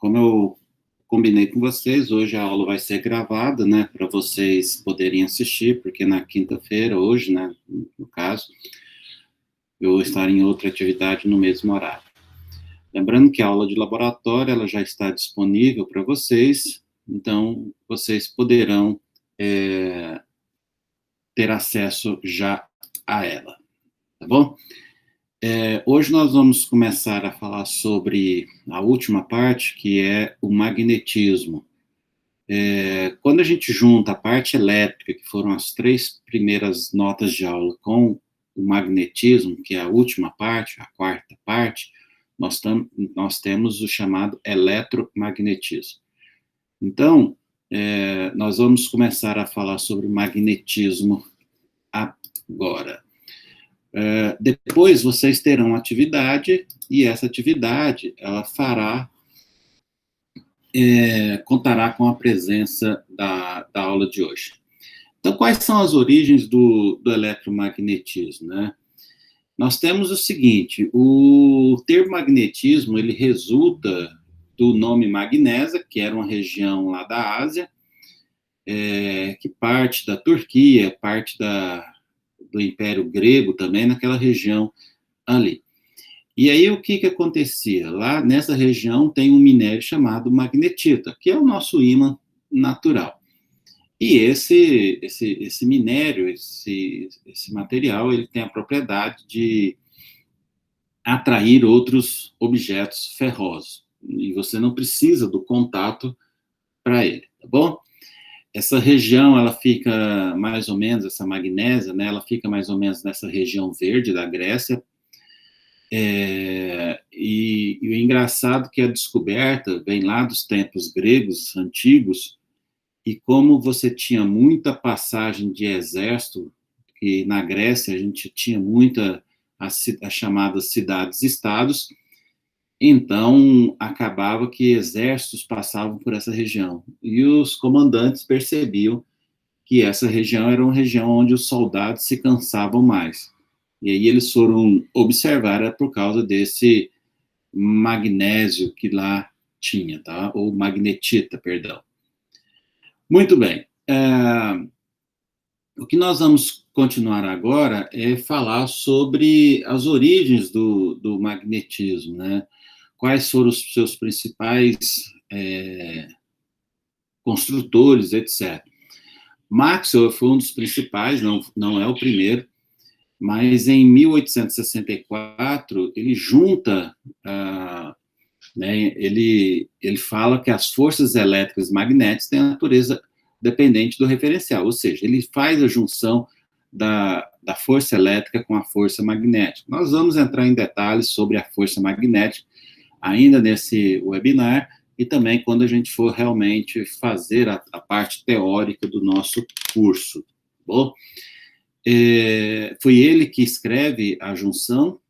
como eu combinei com vocês, hoje a aula vai ser gravada, né, para vocês poderem assistir, porque na quinta-feira, hoje, né, no caso, eu vou estar em outra atividade no mesmo horário. Lembrando que a aula de laboratório, ela já está disponível para vocês, então vocês poderão ter acesso já a ela, tá bom? Hoje nós vamos começar a falar sobre a última parte, que é o magnetismo. Quando a gente junta a parte elétrica, que foram as 3 primeiras notas de aula, com o magnetismo, que é a última parte, a quarta parte, nós temos o chamado eletromagnetismo. Então, nós vamos começar a falar sobre o magnetismo agora. Depois vocês terão atividade, e essa atividade, ela contará com a presença da aula de hoje. Então, quais são as origens do eletromagnetismo, né? Nós temos o seguinte: o termo magnetismo, ele resulta do nome Magnésia, que era uma região lá da Ásia, que parte da Turquia, parte do Império Grego também, naquela região ali. E aí, o que acontecia? Lá nessa região tem um minério chamado magnetita, que é o nosso ímã natural. E esse minério, esse material, ele tem a propriedade de atrair outros objetos ferrosos. E você não precisa do contato para ele, tá bom? Essa região, ela fica mais ou menos, essa magnésia, né, ela fica mais ou menos nessa região verde da Grécia. E o engraçado é que a descoberta vem lá dos tempos gregos antigos, e como você tinha muita passagem de exército, e na Grécia a gente tinha muita as chamadas cidades-estados, então acabava que exércitos passavam por essa região, e os comandantes percebiam que essa região era uma região onde os soldados se cansavam mais. E aí eles foram observar por causa desse magnésio que lá tinha, tá? Ou magnetita, perdão. Muito bem. O que nós vamos continuar agora é falar sobre as origens do magnetismo, né? Quais foram os seus principais construtores, etc. Maxwell foi um dos principais, não é o primeiro, mas em 1864 ele junta, ele fala que as forças elétricas magnéticas têm a natureza dependente do referencial, ou seja, ele faz a junção da força elétrica com a força magnética. Nós vamos entrar em detalhes sobre a força magnética ainda nesse webinar, e também quando a gente for realmente fazer a parte teórica do nosso curso, tá bom? Foi ele que escreve a junção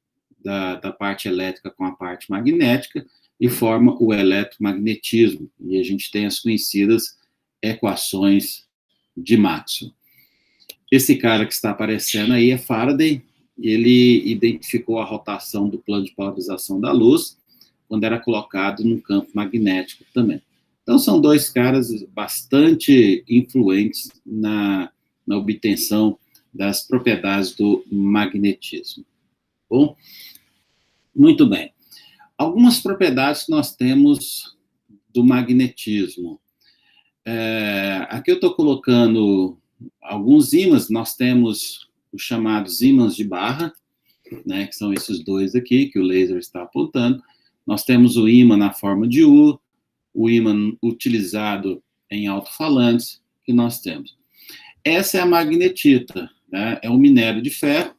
da parte elétrica com a parte magnética e forma o eletromagnetismo, e a gente tem as conhecidas equações de Maxwell. Esse cara que está aparecendo aí é Faraday. Ele identificou a rotação do plano de polarização da luz quando era colocado num campo magnético também. Então, são dois caras bastante influentes na obtenção das propriedades do magnetismo. Bom, muito bem. Algumas propriedades que nós temos do magnetismo. Aqui eu estou colocando alguns ímãs. Nós temos os chamados ímãs de barra, né, que são esses dois aqui, que o laser está apontando. Nós temos o ímã na forma de U, o ímã utilizado em alto-falantes, que nós temos. Essa é a magnetita, né? É um minério de ferro,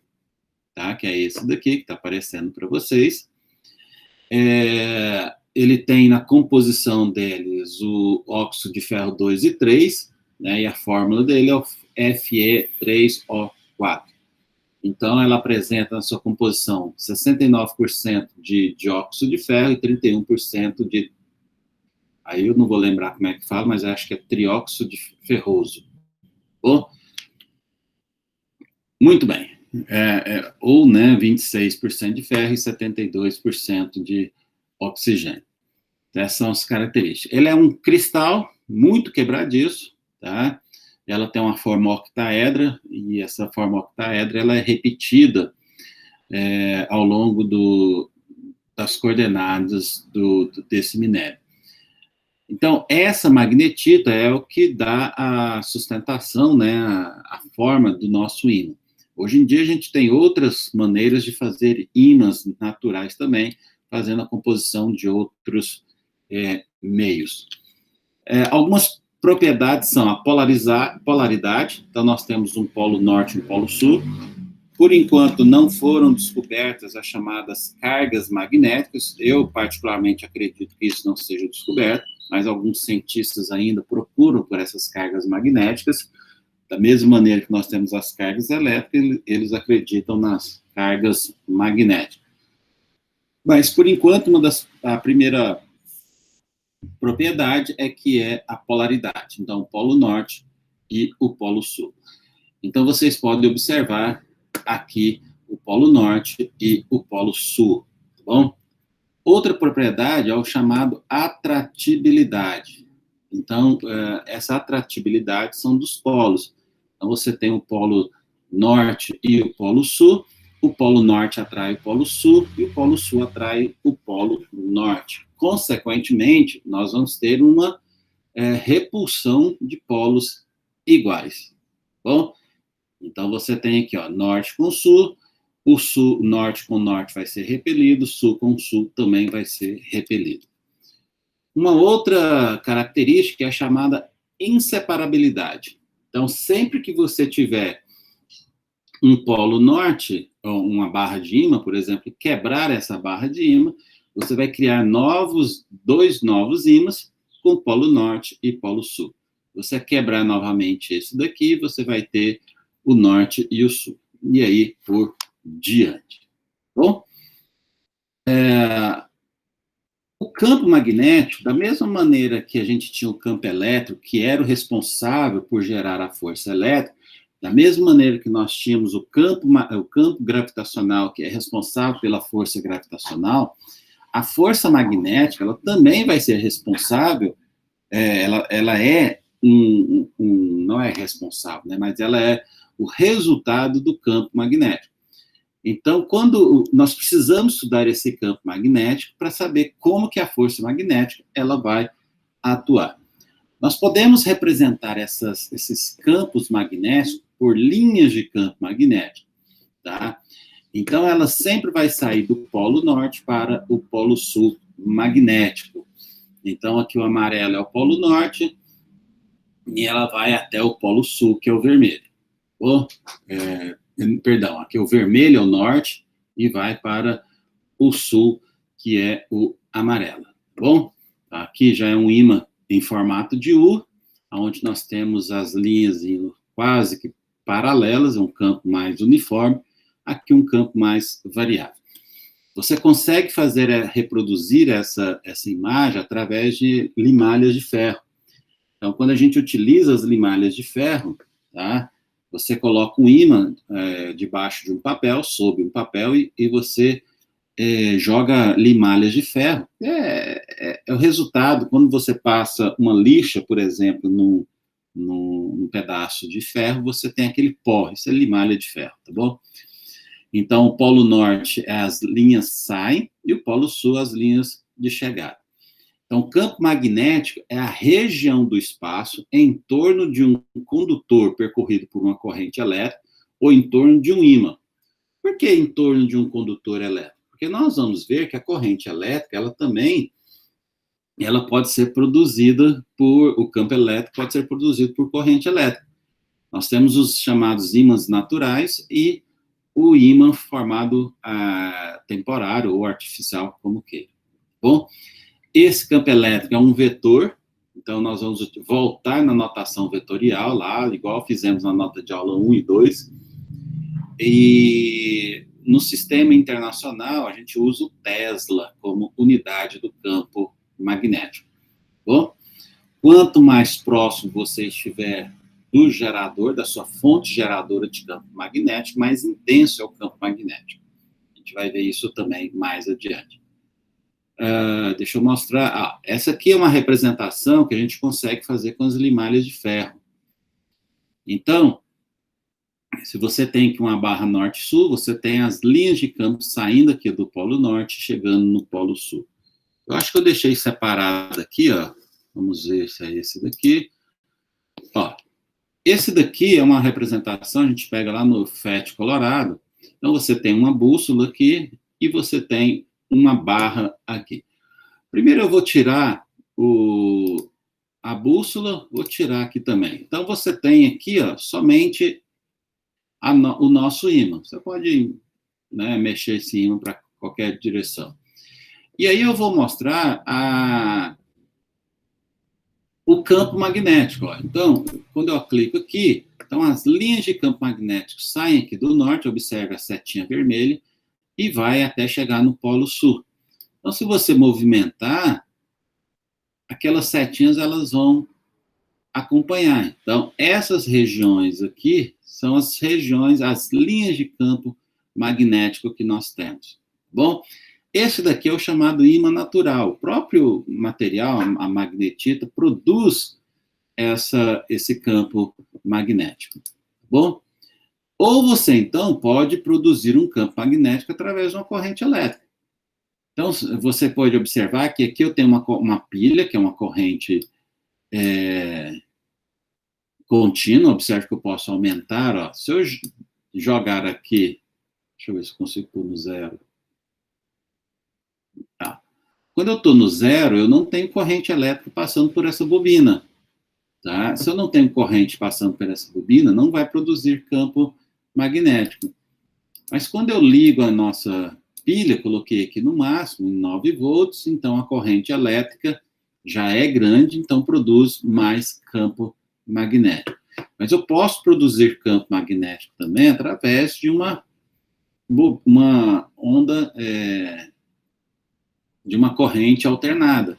tá? Que é esse daqui, que está aparecendo para vocês. Ele tem na composição deles o óxido de ferro 2 e 3, né? E a fórmula dele é o Fe3O4. Então, ela apresenta na sua composição 69% de óxido de ferro e 31% de... Aí eu não vou lembrar como é que fala, mas acho que é trióxido de ferroso. Bom, muito bem. Ou, né, 26% de ferro e 72% de oxigênio. Essas são as características. Ele é um cristal muito quebradiço, tá? Ela tem uma forma octaedra, e essa forma octaedra ela é repetida ao longo das coordenadas desse minério. Então, essa magnetita é o que dá a sustentação, né, a forma do nosso ímã. Hoje em dia, a gente tem outras maneiras de fazer ímãs naturais também, fazendo a composição de outros meios. Algumas propriedades são a polaridade, então nós temos um polo norte e um polo sul. Por enquanto, não foram descobertas as chamadas cargas magnéticas. Eu, particularmente, acredito que isso não seja descoberto, mas alguns cientistas ainda procuram por essas cargas magnéticas. Da mesma maneira que nós temos as cargas elétricas, eles acreditam nas cargas magnéticas. Mas, por enquanto, a primeira propriedade é a polaridade. Então, o polo norte e o polo sul. Então, vocês podem observar aqui o polo norte e o polo sul, tá bom? Outra propriedade é o chamado atratibilidade. Então, essa atratibilidade são dos polos. Então, você tem o polo norte e o polo sul. O polo norte atrai o polo sul e o polo sul atrai o polo norte. Consequentemente, nós vamos ter uma repulsão de polos iguais. Bom, então você tem aqui, ó, norte com sul, o sul, norte com norte vai ser repelido, sul com sul também vai ser repelido. Uma outra característica é a chamada inseparabilidade. Então, sempre que você tiver um polo norte, ou uma barra de ímã, por exemplo, e quebrar essa barra de ímã, você vai criar dois novos ímãs com polo norte e polo sul. Você quebrar novamente esse daqui, você vai ter o norte e o sul. E aí, por diante. Bom, o campo magnético, da mesma maneira que a gente tinha o campo elétrico, que era o responsável por gerar a força elétrica, da mesma maneira que nós tínhamos o campo gravitacional, que é responsável pela força gravitacional, a força magnética, ela também vai ser responsável, ela é não é responsável, né, mas ela é o resultado do campo magnético. Então, quando nós precisamos estudar esse campo magnético para saber como que a força magnética ela vai atuar. Nós podemos representar esses campos magnéticos por linhas de campo magnético, tá? Então, ela sempre vai sair do polo norte para o polo sul magnético. Então, aqui o amarelo é o polo norte e ela vai até o polo sul, que é o vermelho. Perdão, aqui o vermelho é o norte e vai para o sul, que é o amarelo. Bom, aqui já é um ímã em formato de U, onde nós temos as linhas indo quase que paralelas, é um campo mais uniforme, aqui um campo mais variável. Você consegue reproduzir essa imagem através de limalhas de ferro. Então, quando a gente utiliza as limalhas de ferro, tá? Você coloca um ímã debaixo de um papel, sob um papel, e você joga limalhas de ferro. É o resultado, quando você passa uma lixa, por exemplo, num pedaço de ferro, você tem aquele pó, isso é limalha de ferro, tá bom? Então, o polo norte, as linhas saem, e o polo sul, as linhas de chegada. Então, o campo magnético é a região do espaço em torno de um condutor percorrido por uma corrente elétrica ou em torno de um ímã. Por que em torno de um condutor elétrico? Porque nós vamos ver que a corrente elétrica, ela pode ser produzida o campo elétrico pode ser produzido por corrente elétrica. Nós temos os chamados ímãs naturais e o ímã formado temporário ou artificial, como queira. Bom, esse campo elétrico é um vetor, então nós vamos voltar na notação vetorial lá, igual fizemos na nota de aula 1 e 2. E no sistema internacional, a gente usa o Tesla como unidade do campo magnético. Bom, quanto mais próximo você estiver do gerador, da sua fonte geradora de campo magnético, mais intenso é o campo magnético. A gente vai ver isso também mais adiante. Deixa eu mostrar. Essa aqui é uma representação que a gente consegue fazer com as limalhas de ferro. Então, se você tem aqui uma barra norte-sul, você tem as linhas de campo saindo aqui do Polo Norte, chegando no Polo Sul. Eu acho que eu deixei separado aqui, ó. Vamos ver se é esse daqui. Ó, esse daqui é uma representação, a gente pega lá no FET Colorado. Então, você tem uma bússola aqui e você tem uma barra aqui. Primeiro eu vou tirar a bússola, vou tirar aqui também. Então, você tem aqui, ó, somente o nosso ímã. Você pode, né, mexer esse ímã para qualquer direção. E aí eu vou mostrar o campo magnético. Ó. Então, quando eu clico aqui, então as linhas de campo magnético saem aqui do norte, observe a setinha vermelha, e vai até chegar no Polo Sul. Então, se você movimentar, aquelas setinhas elas vão acompanhar. Então, essas regiões aqui são as regiões, as linhas de campo magnético que nós temos. Bom, esse daqui é o chamado ímã natural. O próprio material, a magnetita, produz esse campo magnético. Bom, ou você, então, pode produzir um campo magnético através de uma corrente elétrica. Então, você pode observar que aqui eu tenho uma pilha, que é uma corrente contínua. Observe que eu posso aumentar. Ó. Se eu jogar aqui, deixa eu ver se eu consigo pôr no zero. Tá. Quando eu estou no zero, eu não tenho corrente elétrica passando por essa bobina. Tá? Se eu não tenho corrente passando por essa bobina, não vai produzir campo magnético. Mas quando eu ligo a nossa pilha, coloquei aqui no máximo, em 9 volts, então a corrente elétrica já é grande, então produz mais campo magnético. Mas eu posso produzir campo magnético também através de uma onda, de uma corrente alternada.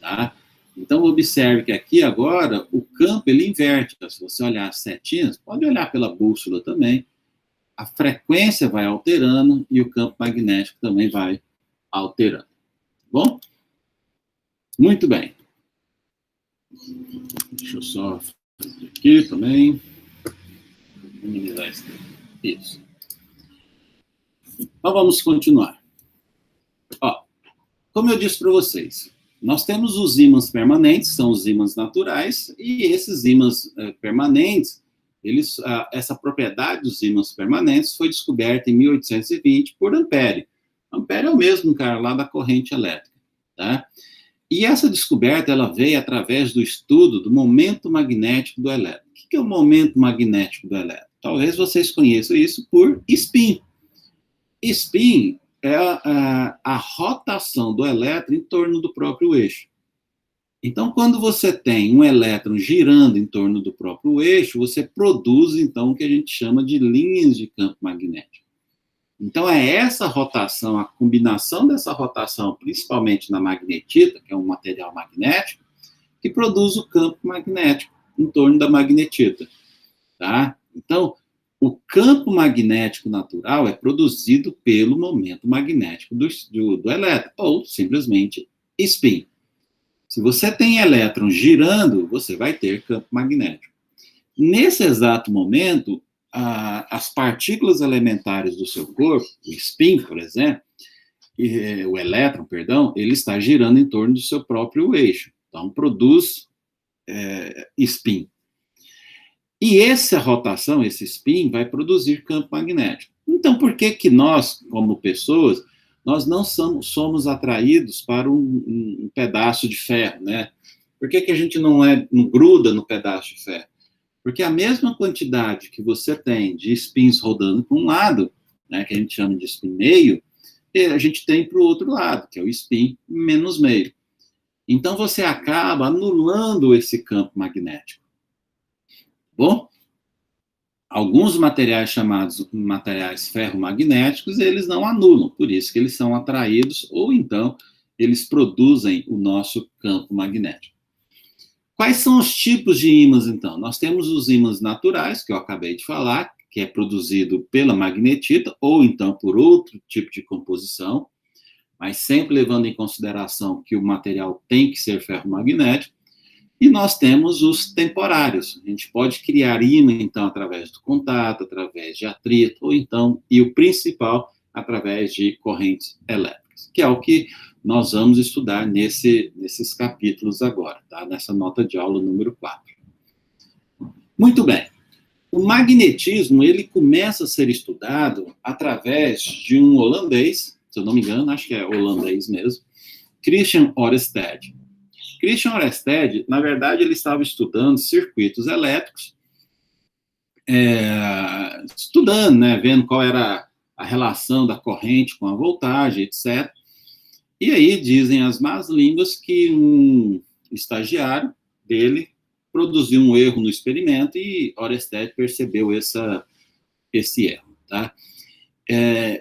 Tá? Então, observe que aqui agora o campo ele inverte. Se você olhar as setinhas, pode olhar pela bússola também, a frequência vai alterando e o campo magnético também vai alterando. Bom? Muito bem. Deixa eu só fazer aqui também. Minimizar isso. Isso. Então, vamos continuar. Ó, como eu disse para vocês, nós temos os ímãs permanentes, são os ímãs naturais, e esses ímãs permanentes, essa propriedade dos ímãs permanentes foi descoberta em 1820 por Ampère. Ampère é o mesmo cara lá da corrente elétrica, tá? E essa descoberta, ela veio através do estudo do momento magnético do elétron. O que é o momento magnético do elétron? Talvez vocês conheçam isso por spin. Spin é a rotação do elétron em torno do próprio eixo. Então, quando você tem um elétron girando em torno do próprio eixo, você produz, então, o que a gente chama de linhas de campo magnético. Então, é essa rotação, a combinação dessa rotação, principalmente na magnetita, que é um material magnético, que produz o campo magnético em torno da magnetita. Tá? Então, o campo magnético natural é produzido pelo momento magnético do elétron, ou simplesmente spin. Se você tem elétrons girando, você vai ter campo magnético. Nesse exato momento, as partículas elementares do seu corpo, o spin, por exemplo, o elétron, perdão, ele está girando em torno do seu próprio eixo. Então, produz spin. E essa rotação, esse spin, vai produzir campo magnético. Então, por que nós, como pessoas, nós não somos atraídos para um pedaço de ferro, né? Por que a gente não gruda no pedaço de ferro? Porque a mesma quantidade que você tem de spins rodando para um lado, né, que a gente chama de spin meio, a gente tem para o outro lado, que é o spin menos meio. Então, você acaba anulando esse campo magnético. Bom, alguns materiais chamados materiais ferromagnéticos, eles não anulam, por isso que eles são atraídos, ou então eles produzem o nosso campo magnético. Quais são os tipos de ímãs, então? Nós temos os ímãs naturais, que eu acabei de falar, que é produzido pela magnetita, ou então por outro tipo de composição. mas sempre levando em consideração que o material tem que ser ferromagnético. E nós temos os temporários. A gente pode criar ímã, então, através do contato, através de atrito, ou então, e o principal, através de correntes elétricas, que é o que nós vamos estudar nesses capítulos agora, tá? Nessa nota de aula número 4. Muito bem. O magnetismo, ele começa a ser estudado através de um holandês, se eu não me engano, acho que é holandês mesmo, Christian Oersted. Christian Oersted, na verdade, ele estava estudando circuitos elétricos, estudando, né, vendo qual era a relação da corrente com a voltagem, etc. E aí dizem as más línguas que um estagiário dele produziu um erro no experimento e Oersted percebeu esse erro, tá?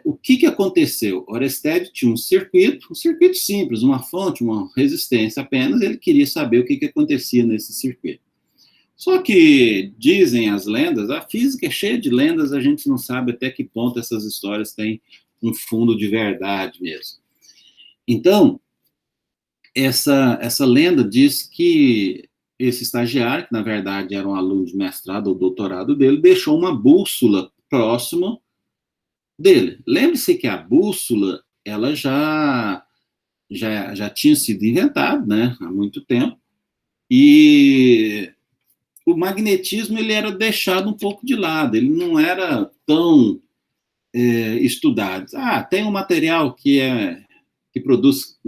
O que aconteceu? Oersted tinha um circuito simples, uma fonte, uma resistência apenas, ele queria saber o que acontecia nesse circuito. Só que, dizem as lendas, a física é cheia de lendas, a gente não sabe até que ponto essas histórias têm um fundo de verdade mesmo. Então, essa lenda diz que esse estagiário, que na verdade era um aluno de mestrado ou doutorado dele, deixou uma bússola próximo dele. Lembre-se que a bússola, ela já tinha sido inventada, né, há muito tempo, e o magnetismo ele era deixado um pouco de lado, ele não era tão estudado. Tem um material que produz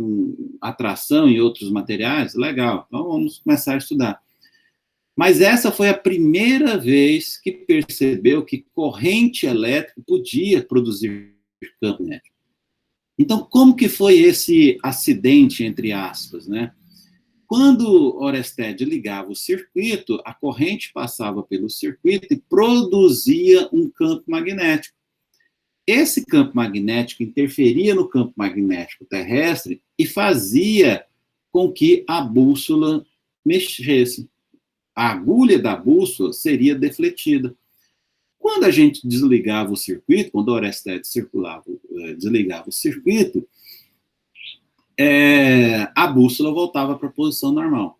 atração em outros materiais, legal, então vamos começar a estudar. Mas essa foi a primeira vez que percebeu que corrente elétrica podia produzir campo magnético. Então, como que foi esse acidente, entre aspas, né? Quando Oersted ligava o circuito, a corrente passava pelo circuito e produzia um campo magnético. Esse campo magnético interferia no campo magnético terrestre e fazia com que a bússola mexesse. A agulha da bússola seria defletida. Quando a gente desligava o circuito, quando Oersted desligava o circuito, a bússola voltava para a posição normal.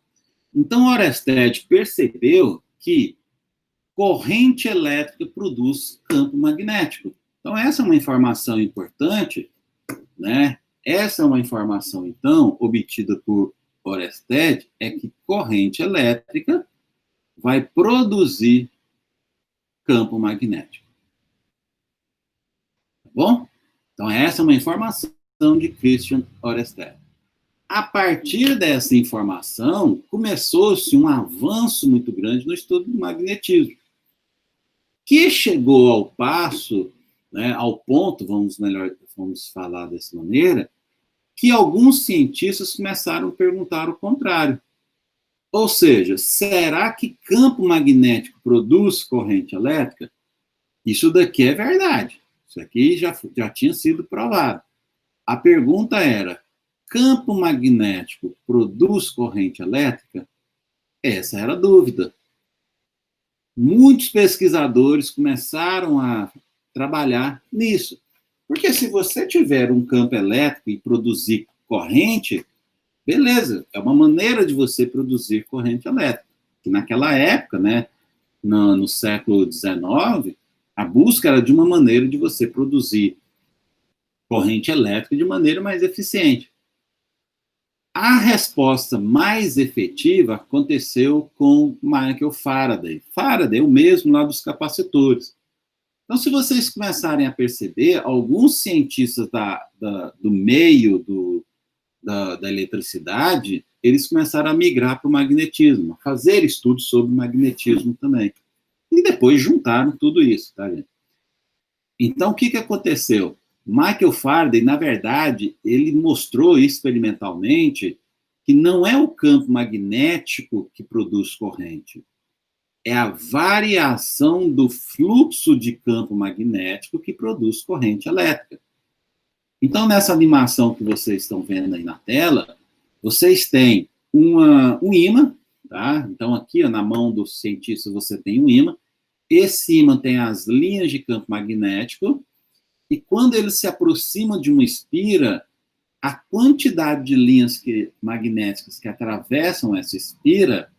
Então, Oersted percebeu que corrente elétrica produz campo magnético. Então, essa é uma informação importante, né? Essa é uma informação, então, obtida por Oersted, é que corrente elétrica vai produzir campo magnético. Tá bom? Então, essa é uma informação de Christian Oersted. A partir dessa informação, começou-se um avanço muito grande no estudo do magnetismo, que chegou ao passo, né, ao ponto, vamos falar dessa maneira, que alguns cientistas começaram a perguntar o contrário. Ou seja, será que campo magnético produz corrente elétrica? Isso daqui é verdade. Isso aqui já tinha sido provado. A pergunta era, campo magnético produz corrente elétrica? Essa era a dúvida. Muitos pesquisadores começaram a trabalhar nisso. Porque se você tiver um campo elétrico e produzir corrente, beleza, é uma maneira de você produzir corrente elétrica. Que naquela época, né, no século XIX, a busca era de uma maneira de você produzir corrente elétrica de maneira mais eficiente. A resposta mais efetiva aconteceu com Michael Faraday. Faraday é o mesmo lá dos capacitores. Então, se vocês começarem a perceber, alguns cientistas do meio da eletricidade, eles começaram a migrar para o magnetismo, a fazer estudos sobre magnetismo também. E depois juntaram tudo isso, tá, gente? Então, o que aconteceu? Michael Faraday, na verdade, ele mostrou experimentalmente que não é o campo magnético que produz corrente, é a variação do fluxo de campo magnético que produz corrente elétrica. Então, nessa animação que vocês estão vendo aí na tela, vocês têm um ímã, tá? Então, aqui, ó, na mão do cientista, você tem um ímã. Esse ímã tem as linhas de campo magnético, e quando ele se aproxima de uma espira, a quantidade de linhas magnéticas que atravessam essa espira,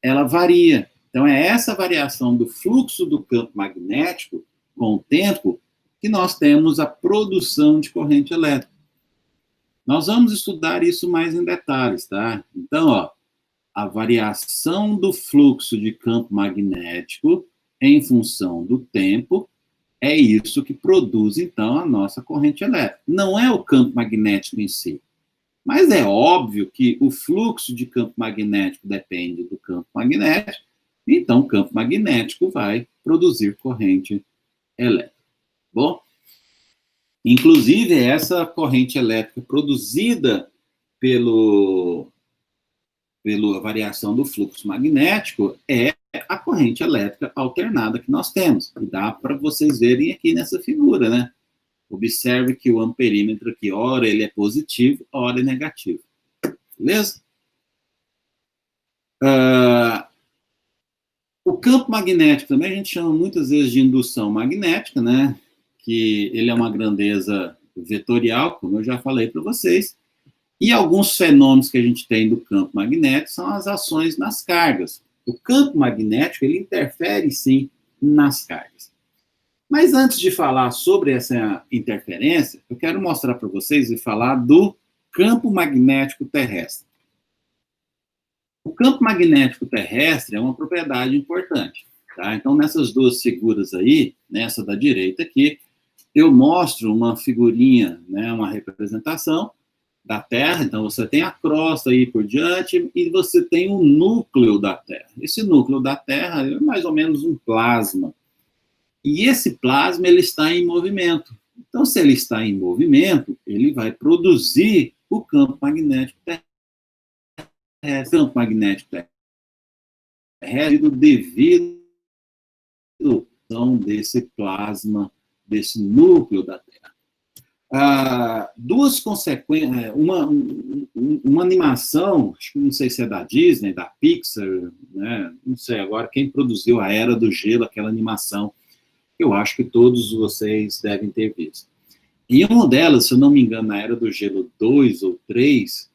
ela varia. Então, é essa variação do fluxo do campo magnético com o tempo que nós temos a produção de corrente elétrica. Nós vamos estudar isso mais em detalhes, tá? Então, ó, a variação do fluxo de campo magnético em função do tempo é isso que produz, então, a nossa corrente elétrica. Não é o campo magnético em si, mas é óbvio que o fluxo de campo magnético depende do campo magnético, então o campo magnético vai produzir corrente elétrica. Bom, inclusive, essa corrente elétrica produzida pela variação do fluxo magnético é a corrente elétrica alternada que nós temos. E dá para vocês verem aqui nessa figura, né? Observe que o amperímetro aqui, ora ele é positivo, ora é negativo. Beleza? O campo magnético também a gente chama muitas vezes de indução magnética, né? Que ele é uma grandeza vetorial, como eu já falei para vocês. E alguns fenômenos que a gente tem do campo magnético são as ações nas cargas. O campo magnético, ele interfere, sim, nas cargas. Mas antes de falar sobre essa interferência, eu quero mostrar para vocês e falar do campo magnético terrestre. O campo magnético terrestre é uma propriedade importante, tá? Então, nessas duas figuras aí, nessa da direita aqui, eu mostro uma figurinha, né, uma representação da Terra. Então, você tem a crosta aí por diante e você tem o núcleo da Terra. Esse núcleo da Terra é mais ou menos um plasma. E esse plasma, ele está em movimento. Então, se ele está em movimento, ele vai produzir o campo magnético terrestre. O campo magnético terrestre devido à desse plasma, desse núcleo da Terra. Duas consequências, uma animação, acho que não sei se é da Disney, da Pixar, né? Não sei agora quem produziu a Era do Gelo, aquela animação, eu acho que todos vocês devem ter visto. Em uma delas, se eu não me engano, na Era do Gelo 2 ou 3,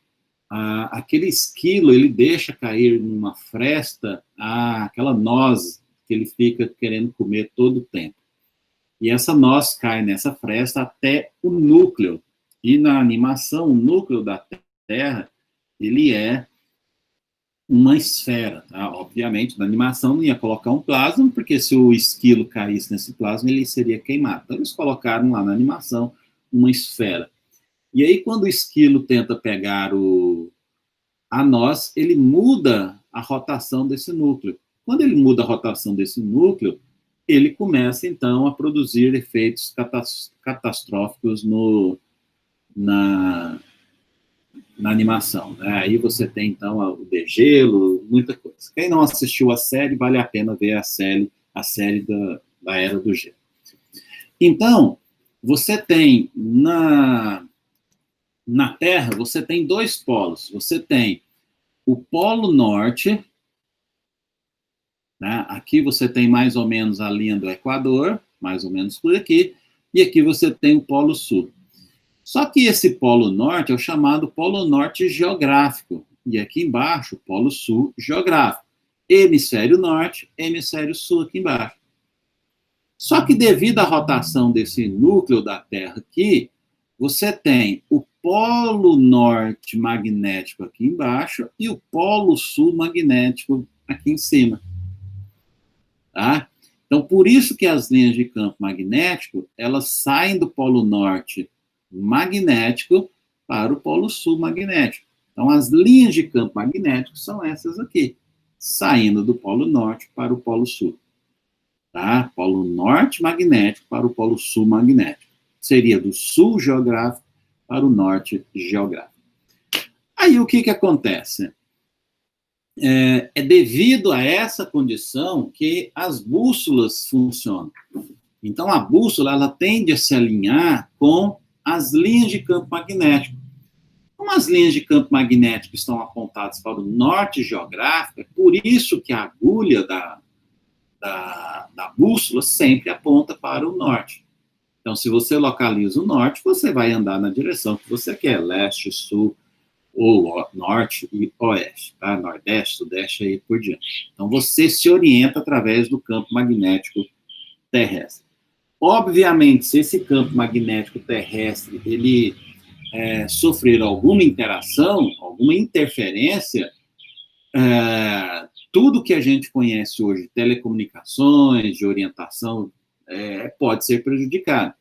aquele esquilo, ele deixa cair numa fresta aquela noz que ele fica querendo comer todo o tempo. E essa noz cai nessa fresta até o núcleo. E na animação, o núcleo da Terra, ele é uma esfera. Tá? Obviamente, na animação não ia colocar um plasma, porque se o esquilo caísse nesse plasma, ele seria queimado. Então, eles colocaram lá na animação uma esfera. E aí, quando o esquilo tenta pegar a noz, ele muda a rotação desse núcleo. Quando ele muda a rotação desse núcleo, ele começa, então, a produzir efeitos catastróficos na animação. Né? Aí você tem, então, o degelo, muita coisa. Quem não assistiu a série, vale a pena ver a série da Era do Gelo. Então, você tem, na Terra, você tem dois polos. Você tem o Polo Norte, né? Aqui você tem mais ou menos a linha do Equador, mais ou menos por aqui, e aqui você tem o Polo Sul. Só que esse Polo Norte é o chamado Polo Norte geográfico, e aqui embaixo, Polo Sul geográfico. Hemisfério Norte, Hemisfério Sul aqui embaixo. Só que devido à rotação desse núcleo da Terra aqui, você tem o Polo Norte magnético aqui embaixo e o Polo Sul magnético aqui em cima. Tá? Então, por isso que as linhas de campo magnético, elas saem do Polo Norte magnético para o Polo Sul magnético. Então, as linhas de campo magnético são essas aqui, saindo do Polo Norte para o Polo Sul. Tá? Polo Norte magnético para o Polo Sul magnético. Seria do Sul geográfico para o Norte geográfico. Aí, o que acontece? É devido a essa condição que as bússolas funcionam. Então, a bússola, ela tende a se alinhar com as linhas de campo magnético. Como as linhas de campo magnético estão apontadas para o norte geográfico, é por isso que a agulha da bússola sempre aponta para o norte. Então, se você localiza o norte, você vai andar na direção que você quer, leste, sul, ou norte e oeste, tá? Nordeste, sudeste, aí por diante. Então, você se orienta através do campo magnético terrestre. Obviamente, se esse campo magnético terrestre, ele sofrer alguma interação, alguma interferência, tudo que a gente conhece hoje, telecomunicações, de orientação, pode ser prejudicado.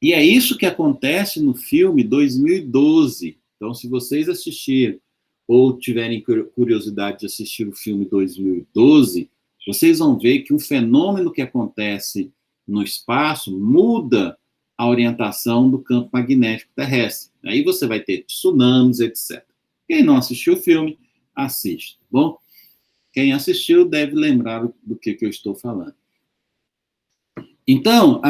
E é isso que acontece no filme 2012. Então, se vocês assistiram ou tiverem curiosidade de assistir o filme 2012, vocês vão ver que um fenômeno que acontece no espaço muda a orientação do campo magnético terrestre. Aí você vai ter tsunamis, etc. Quem não assistiu o filme, assiste, tá bom? Quem assistiu deve lembrar do que eu estou falando. Então,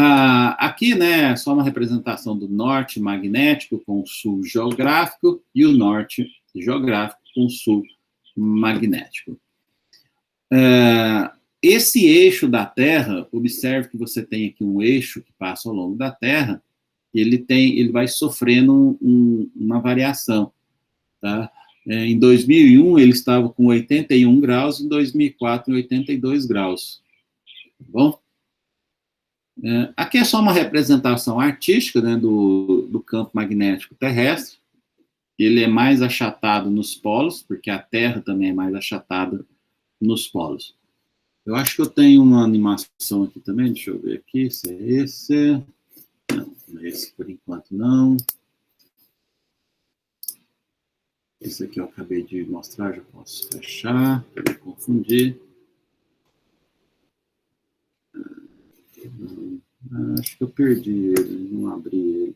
aqui, né, só uma representação do norte magnético com o sul geográfico e o norte geográfico com o sul magnético. Esse eixo da Terra, observe que você tem aqui um eixo que passa ao longo da Terra, ele vai sofrendo uma variação, tá? Em 2001, ele estava com 81 graus, em 2004, 82 graus, tá bom? Aqui é só uma representação artística, né, do campo magnético terrestre. Ele é mais achatado nos polos, porque a Terra também é mais achatada nos polos. Eu acho que eu tenho uma animação aqui também, deixa eu ver aqui, se é esse. Não, esse por enquanto não. Esse aqui eu acabei de mostrar, já posso fechar, para não confundir. Acho que eu perdi ele, não abri ele.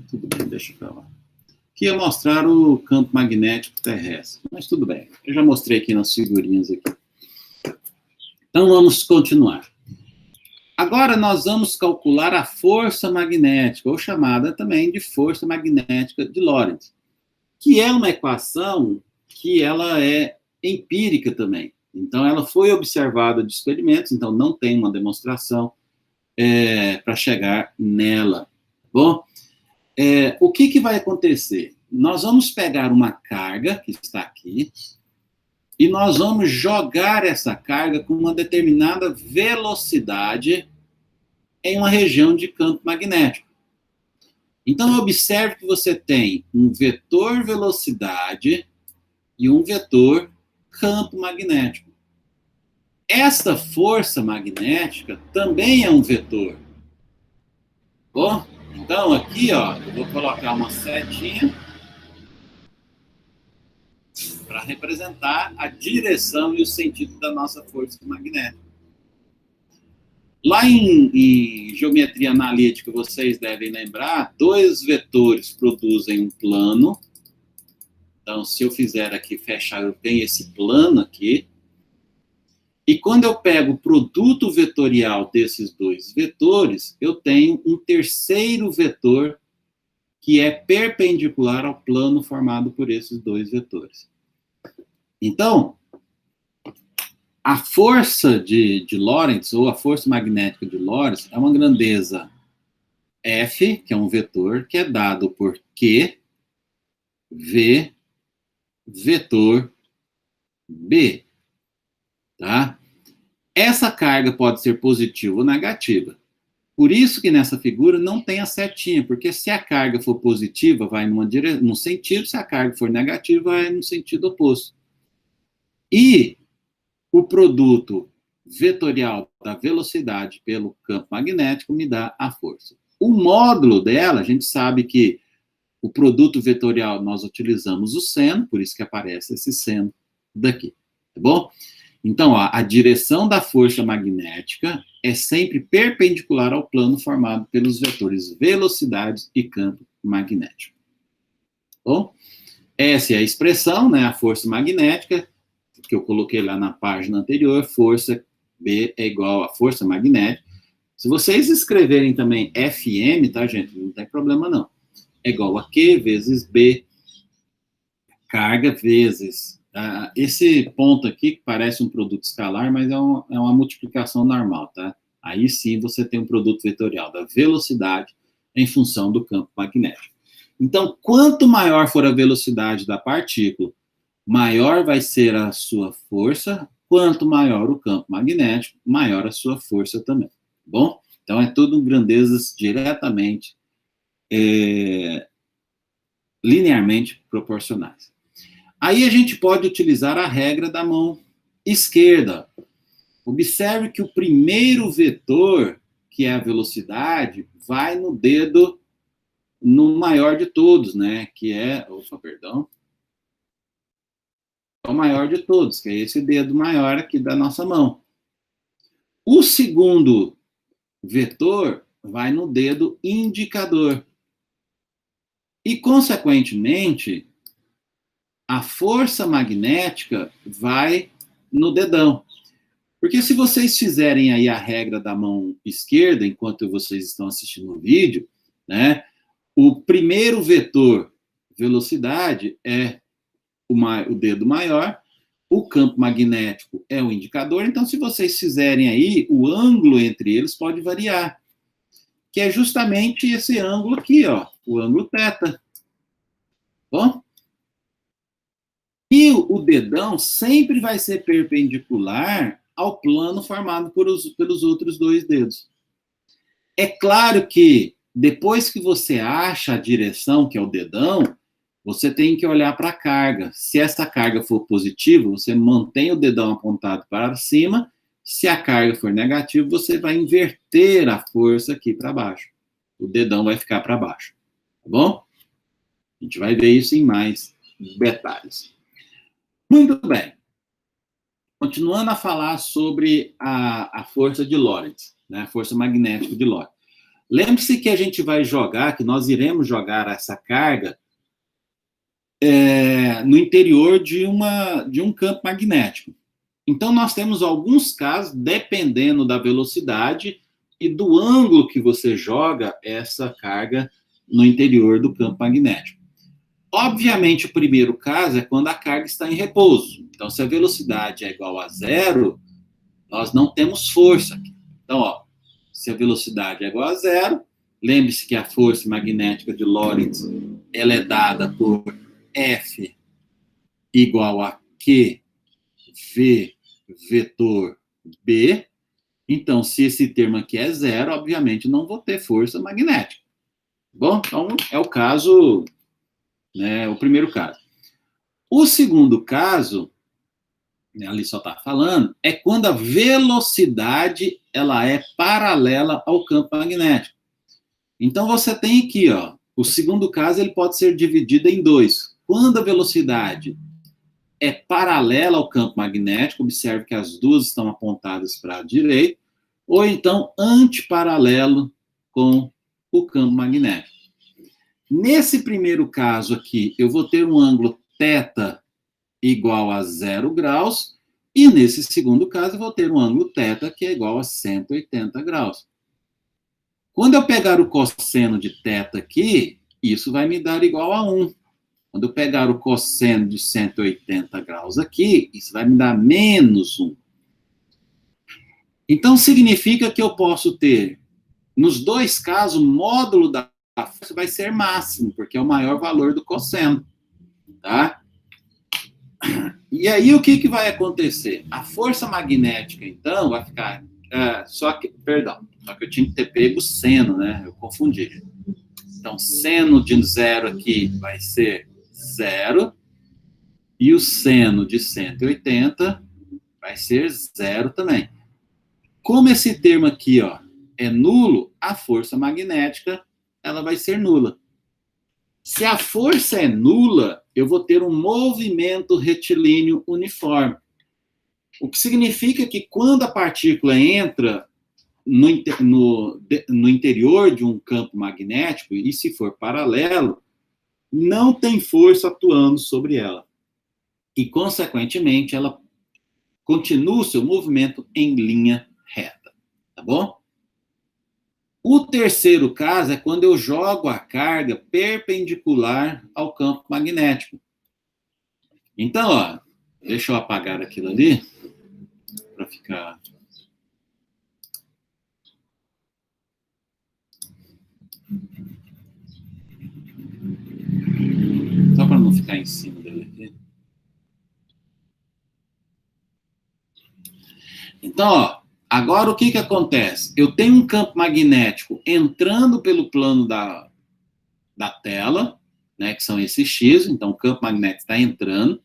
Tudo bem, deixa para lá. Aqui ia mostrar o campo magnético terrestre, mas tudo bem. Eu já mostrei aqui nas figurinhas aqui. Então, vamos continuar. Agora, nós vamos calcular a força magnética, ou chamada também de força magnética de Lorentz, que é uma equação que ela é empírica também. Então, ela foi observada de experimentos, então não tem uma demonstração para chegar nela. Bom, o que vai acontecer? Nós vamos pegar uma carga que está aqui e nós vamos jogar essa carga com uma determinada velocidade em uma região de campo magnético. Então, observe que você tem um vetor velocidade e um vetor campo magnético. Esta força magnética também é um vetor. Bom, então aqui, ó, eu vou colocar uma setinha para representar a direção e o sentido da nossa força magnética. Lá em geometria analítica, vocês devem lembrar, dois vetores produzem um plano. Então, se eu fizer aqui, fechar, eu tenho esse plano aqui. E quando eu pego o produto vetorial desses dois vetores, eu tenho um terceiro vetor que é perpendicular ao plano formado por esses dois vetores. Então, a força de Lorentz, ou a força magnética de Lorentz, é uma grandeza F, que é um vetor, que é dado por Q, V, vetor B. Tá? Essa carga pode ser positiva ou negativa. Por isso que nessa figura não tem a setinha, porque se a carga for positiva, vai num sentido, se a carga for negativa, vai no sentido oposto. E o produto vetorial da velocidade pelo campo magnético me dá a força. O módulo dela, a gente sabe que o produto vetorial nós utilizamos o seno, por isso que aparece esse seno daqui, tá bom? Então, ó, a direção da força magnética é sempre perpendicular ao plano formado pelos vetores velocidade e campo magnético. Bom, essa é a expressão, né, a força magnética, que eu coloquei lá na página anterior, força B é igual a força magnética. Se vocês escreverem também FM, tá, gente? Não tem problema, não. É igual a Q vezes B, carga vezes... esse ponto aqui, que parece um produto escalar, mas é uma multiplicação normal, tá? Aí sim você tem um produto vetorial da velocidade em função do campo magnético. Então, quanto maior for a velocidade da partícula, maior vai ser a sua força, quanto maior o campo magnético, maior a sua força também. Tá bom? Então, é tudo grandezas diretamente, linearmente proporcionais. Aí a gente pode utilizar a regra da mão esquerda. Observe que o primeiro vetor, que é a velocidade, vai no dedo no maior de todos, né? Que é, o maior de todos, que é esse dedo maior aqui da nossa mão. O segundo vetor vai no dedo indicador. E, consequentemente, a força magnética vai no dedão. Porque se vocês fizerem aí a regra da mão esquerda, enquanto vocês estão assistindo o vídeo, né? O primeiro vetor, velocidade, é o dedo maior, o campo magnético é o indicador, então se vocês fizerem aí, o ângulo entre eles pode variar, que é justamente esse ângulo aqui, ó, o ângulo θ. Bom? E o dedão sempre vai ser perpendicular ao plano formado pelos outros dois dedos. É claro que depois que você acha a direção, que é o dedão, você tem que olhar para a carga. Se essa carga for positiva, você mantém o dedão apontado para cima. Se a carga for negativa, você vai inverter a força aqui para baixo. O dedão vai ficar para baixo. Tá bom? A gente vai ver isso em mais detalhes. Muito bem. Continuando a falar sobre a força de Lorentz, né? A força magnética de Lorentz. Lembre-se que a gente vai jogar, que nós iremos jogar essa carga no interior de um campo magnético. Então, nós temos alguns casos, dependendo da velocidade e do ângulo que você joga essa carga no interior do campo magnético. Obviamente, o primeiro caso é quando a carga está em repouso. Então, se a velocidade é igual a zero, nós não temos força aqui. Então, ó, se a velocidade é igual a zero, lembre-se que a força magnética de Lorentz ela é dada por F igual a QV vetor B. Então, se esse termo aqui é zero, obviamente não vou ter força magnética. Bom, então é o caso, né, o primeiro caso. O segundo caso, né, ali só está falando, é quando a velocidade ela é paralela ao campo magnético. Então, você tem aqui, ó, o segundo caso ele pode ser dividido em dois. Quando a velocidade é paralela ao campo magnético, observe que as duas estão apontadas para a direita, ou então antiparalelo com o campo magnético. Nesse primeiro caso aqui, eu vou ter um ângulo θ igual a 0 graus, e nesse segundo caso, eu vou ter um ângulo θ que é igual a 180 graus. Quando eu pegar o cosseno de θ aqui, isso vai me dar igual a 1. Quando eu pegar o cosseno de 180 graus aqui, isso vai me dar menos 1. Então, significa que eu posso ter, nos dois casos, o módulo da força vai ser máximo, porque é o maior valor do cosseno. Tá? E aí, o que vai acontecer? A força magnética, então, vai ficar... só que eu tinha que ter pego o seno, né? Eu confundi. Então, seno de 0 aqui vai ser 0, e o seno de 180 vai ser 0 também. Como esse termo aqui, ó, é nulo, a força magnética ela vai ser nula. Se a força é nula, eu vou ter um movimento retilíneo uniforme. O que significa que quando a partícula entra no interior de um campo magnético, e se for paralelo, não tem força atuando sobre ela. E, consequentemente, ela continua o seu movimento em linha reta. Tá bom? O terceiro caso é quando eu jogo a carga perpendicular ao campo magnético. Então, ó, deixa eu apagar aquilo ali, para ficar... não ficar em cima dele aqui. Então, ó, agora o que acontece? Eu tenho um campo magnético entrando pelo plano da tela, né, que são esses X, então o campo magnético está entrando,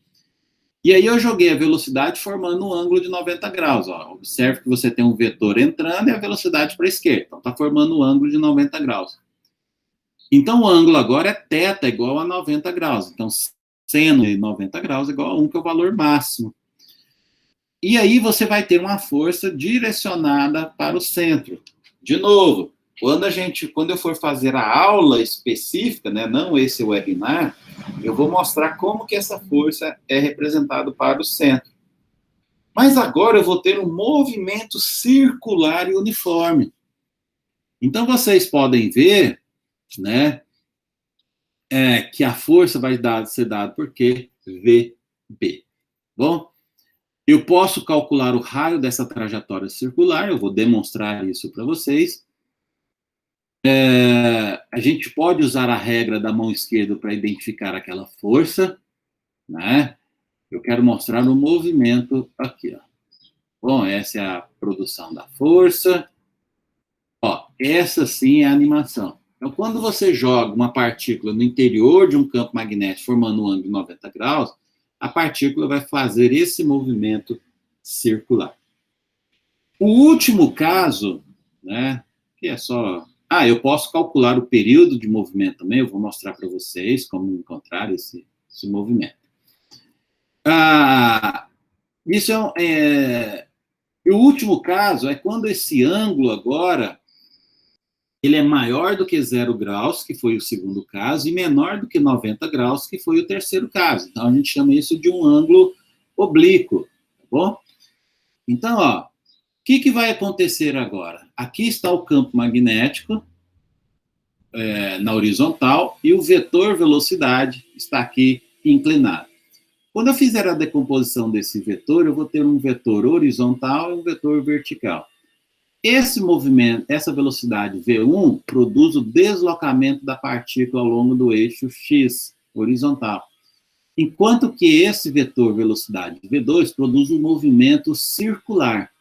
e aí eu joguei a velocidade formando um ângulo de 90 graus. Ó. Observe que você tem um vetor entrando e a velocidade para a esquerda, então está formando um ângulo de 90 graus. Então o ângulo agora é θ igual a 90 graus, então seno de 90 graus é igual a 1, que é o valor máximo. E aí você vai ter uma força direcionada para o centro. De novo, quando eu for fazer a aula específica, né, não esse webinar, eu vou mostrar como que essa força é representada para o centro. Mas agora eu vou ter um movimento circular e uniforme. Então vocês podem ver, né, que a força vai ser dada por quê? VB. Bom? Eu posso calcular o raio dessa trajetória circular, eu vou demonstrar isso para vocês. A gente pode usar a regra da mão esquerda para identificar aquela força, né? Eu quero mostrar o movimento aqui, ó. Bom, essa é a produção da força. Ó, essa sim é a animação. Então, quando você joga uma partícula no interior de um campo magnético formando um ângulo de 90 graus, a partícula vai fazer esse movimento circular. O último caso, né, que é só... eu posso calcular o período de movimento também, eu vou mostrar para vocês como encontrar esse movimento. Isso e o último caso é quando esse ângulo agora, ele é maior do que 0 graus, que foi o segundo caso, e menor do que 90 graus, que foi o terceiro caso. Então, a gente chama isso de um ângulo oblíquo, tá bom? Então, ó, o que vai acontecer agora? Aqui está o campo magnético na horizontal e o vetor velocidade está aqui inclinado. Quando eu fizer a decomposição desse vetor, eu vou ter um vetor horizontal e um vetor vertical. Esse movimento, essa velocidade V1, produz o deslocamento da partícula ao longo do eixo X, horizontal. Enquanto que esse vetor velocidade V2 produz um movimento circular.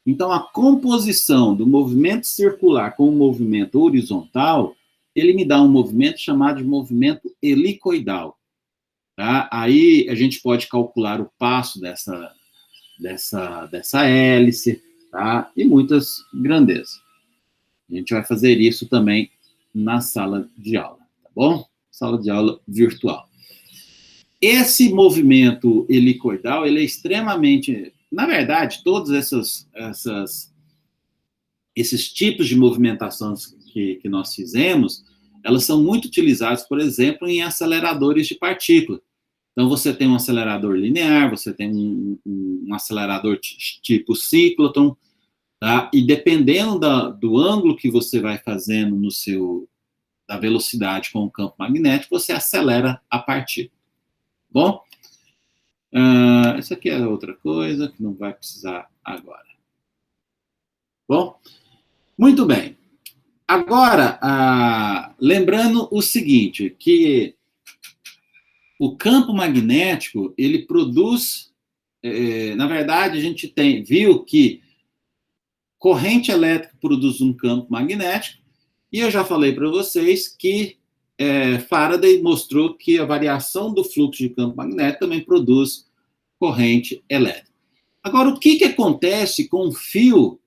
Então, a composição do movimento circular com o movimento horizontal, ele me dá um movimento chamado de movimento helicoidal. Tá? Aí, a gente pode calcular o passo dessa hélice, tá? E muitas grandezas. A gente vai fazer isso também na sala de aula, tá bom? Sala de aula virtual. Esse movimento helicoidal, ele é extremamente... Na verdade, todos esses tipos de movimentações que nós fizemos, elas são muito utilizadas, por exemplo, em aceleradores de partícula. Então, você tem um acelerador linear, você tem um acelerador tipo ciclotron, tá? E dependendo do ângulo que você vai fazendo da velocidade com o campo magnético, você acelera a partícula. Bom? Isso aqui é outra coisa que não vai precisar agora. Bom? Muito bem. Agora, lembrando o seguinte, que o campo magnético, ele produz... na verdade, a gente viu que corrente elétrica produz um campo magnético, e eu já falei para vocês que Faraday mostrou que a variação do fluxo de campo magnético também produz corrente elétrica. Agora, o que acontece com um fio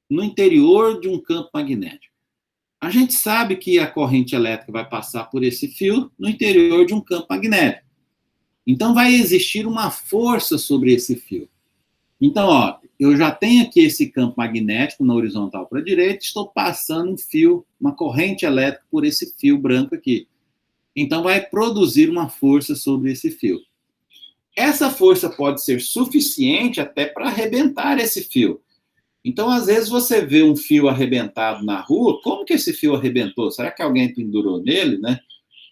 no interior de um campo magnético? A gente sabe que a corrente elétrica vai passar por esse fio no interior de um campo magnético. Então, vai existir uma força sobre esse fio. Então, ó, eu já tenho aqui esse campo magnético na horizontal para a direita, estou passando um fio, uma corrente elétrica por esse fio branco aqui. Então, vai produzir uma força sobre esse fio. Essa força pode ser suficiente até para arrebentar esse fio. Então, às vezes, você vê um fio arrebentado na rua, como que esse fio arrebentou? Será que alguém pendurou nele, né?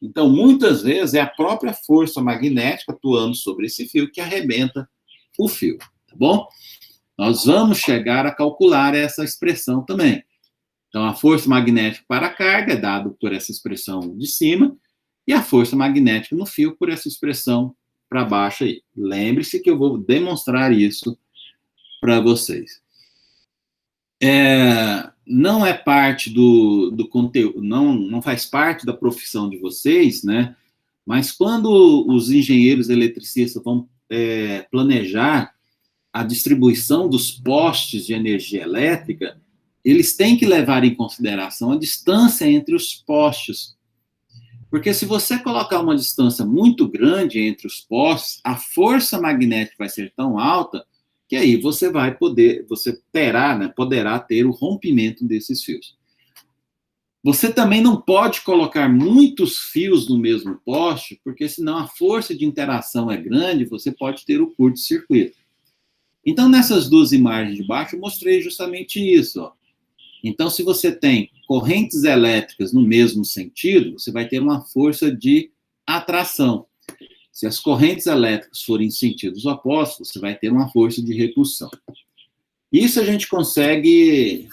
Então, muitas vezes, é a própria força magnética atuando sobre esse fio que arrebenta o fio, tá bom? Nós vamos chegar a calcular essa expressão também. Então, a força magnética para a carga é dada por essa expressão de cima, e a força magnética no fio por essa expressão para baixo aí. Lembre-se que eu vou demonstrar isso para vocês. Não é parte do conteúdo, não faz parte da profissão de vocês, né? Mas quando os engenheiros eletricistas vão planejar a distribuição dos postes de energia elétrica, eles têm que levar em consideração a distância entre os postes. Porque se você colocar uma distância muito grande entre os postes, a força magnética vai ser tão alta que aí você poderá ter o rompimento desses fios. Você também não pode colocar muitos fios no mesmo poste, porque senão a força de interação é grande, você pode ter o curto-circuito. Então, nessas duas imagens de baixo, eu mostrei justamente isso. Ó. Então, se você tem correntes elétricas no mesmo sentido, você vai ter uma força de atração. Se as correntes elétricas forem em sentidos opostos, você vai ter uma força de repulsão. Isso a gente consegue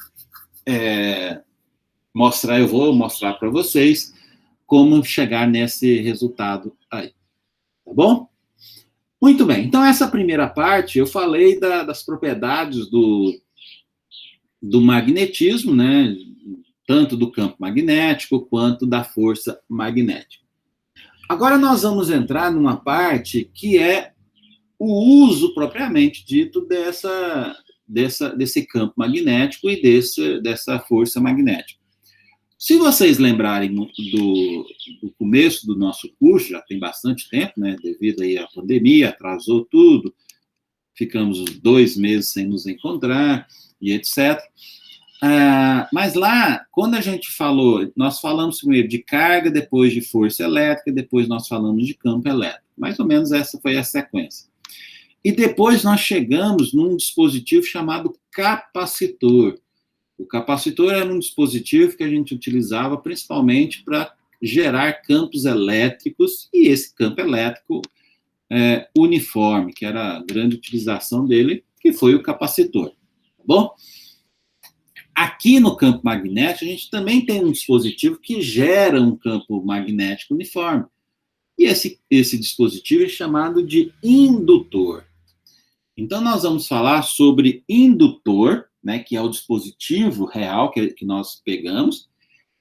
mostrar, eu vou mostrar para vocês como chegar nesse resultado aí. Tá bom? Muito bem, então essa primeira parte eu falei das propriedades do magnetismo, né? Tanto do campo magnético quanto da força magnética. Agora nós vamos entrar numa parte que é o uso propriamente dito desse campo magnético e dessa força magnética. Se vocês lembrarem do começo do nosso curso, já tem bastante tempo, né? Devido aí à pandemia, atrasou tudo, ficamos 2 meses sem nos encontrar e etc. Mas lá, quando a gente nós falamos primeiro de carga, depois de força elétrica, depois nós falamos de campo elétrico. Mais ou menos essa foi a sequência. E depois nós chegamos num dispositivo chamado capacitor. O capacitor era um dispositivo que a gente utilizava principalmente para gerar campos elétricos, e esse campo elétrico uniforme, que era a grande utilização dele, que foi o capacitor. Tá bom? Aqui no campo magnético, a gente também tem um dispositivo que gera um campo magnético uniforme. E esse dispositivo é chamado de indutor. Então, nós vamos falar sobre indutor, né, que é o dispositivo real que nós pegamos,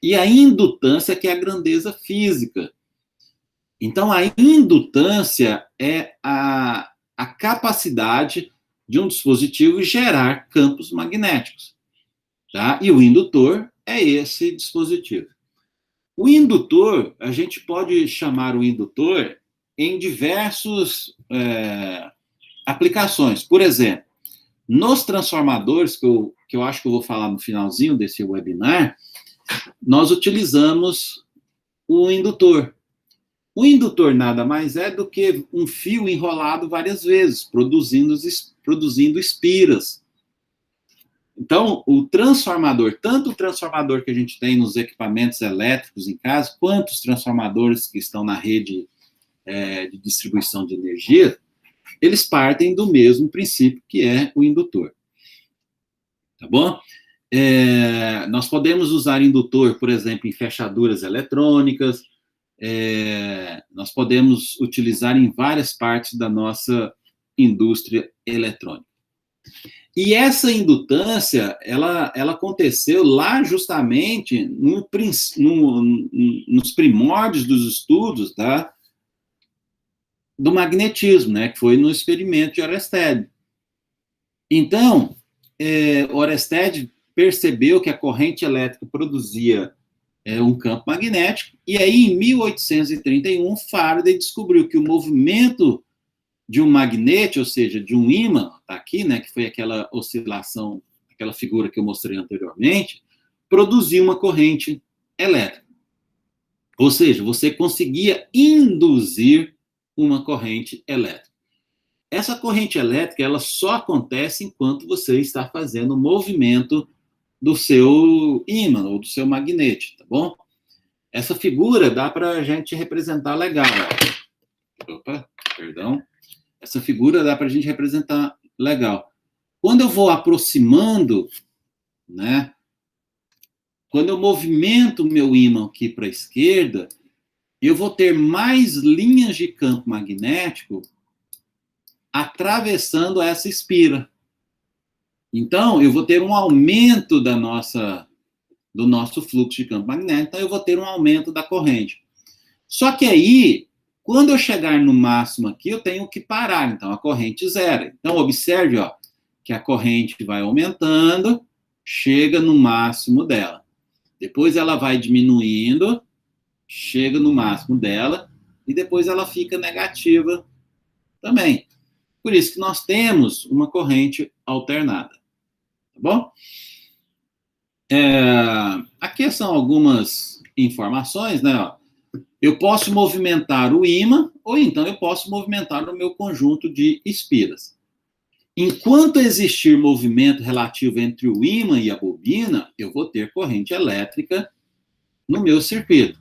e a indutância, que é a grandeza física. Então, a indutância é a capacidade de um dispositivo gerar campos magnéticos. Tá? E o indutor é esse dispositivo. O indutor, a gente pode chamar o indutor em diversas aplicações. Por exemplo, nos transformadores, que eu acho que eu vou falar no finalzinho desse webinar, nós utilizamos o indutor. O indutor nada mais é do que um fio enrolado várias vezes, produzindo espiras. Então, o transformador, tanto o transformador que a gente tem nos equipamentos elétricos em casa, quanto os transformadores que estão na rede de distribuição de energia, eles partem do mesmo princípio, que é o indutor. Tá bom? Nós podemos usar indutor, por exemplo, em fechaduras eletrônicas, nós podemos utilizar em várias partes da nossa indústria eletrônica. E essa indutância, ela aconteceu lá justamente nos primórdios dos estudos do magnetismo, né, que foi no experimento de Oersted. Então, Oersted percebeu que a corrente elétrica produzia um campo magnético, e aí, em 1831, Faraday descobriu que o movimento de um magnete, ou seja, de um ímã, tá aqui, né, que foi aquela oscilação, aquela figura que eu mostrei anteriormente, produzia uma corrente elétrica. Ou seja, você conseguia induzir uma corrente elétrica. Essa corrente elétrica, ela só acontece enquanto você está fazendo o movimento do seu ímã, ou do seu magnete, tá bom? Essa figura dá para a gente representar legal. Opa, perdão. Essa figura dá para a gente representar legal. Quando eu vou aproximando, né? Quando eu movimento o meu ímã aqui para a esquerda, eu vou ter mais linhas de campo magnético atravessando essa espira. Então, eu vou ter um aumento do nosso fluxo de campo magnético, então eu vou ter um aumento da corrente. Só que aí, quando eu chegar no máximo aqui, eu tenho que parar, então a corrente zero. Então, observe, ó, que a corrente vai aumentando, chega no máximo dela. Depois ela vai diminuindo, chega no máximo dela, e depois ela fica negativa também. Por isso que nós temos uma corrente alternada. Tá bom? Aqui são algumas informações, né? Eu posso movimentar o ímã, ou então eu posso movimentar o meu conjunto de espiras. Enquanto existir movimento relativo entre o ímã e a bobina, eu vou ter corrente elétrica no meu circuito.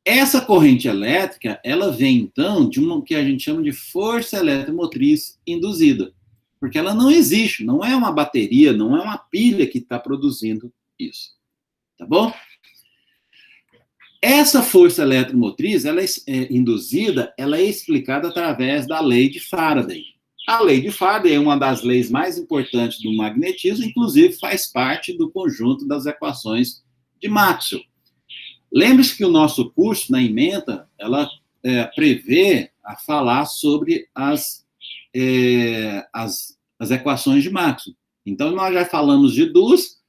Essa corrente elétrica, ela vem, então, de uma que a gente chama de força eletromotriz induzida. Porque ela não existe, não é uma bateria, não é uma pilha que está produzindo isso. Tá bom? Essa força eletromotriz, ela induzida, ela é explicada através da lei de Faraday. A lei de Faraday é uma das leis mais importantes do magnetismo, inclusive faz parte do conjunto das equações de Maxwell. Lembre-se que o nosso curso, na ementa, ela prevê a falar sobre as equações de Maxwell. Então, nós já falamos de duas,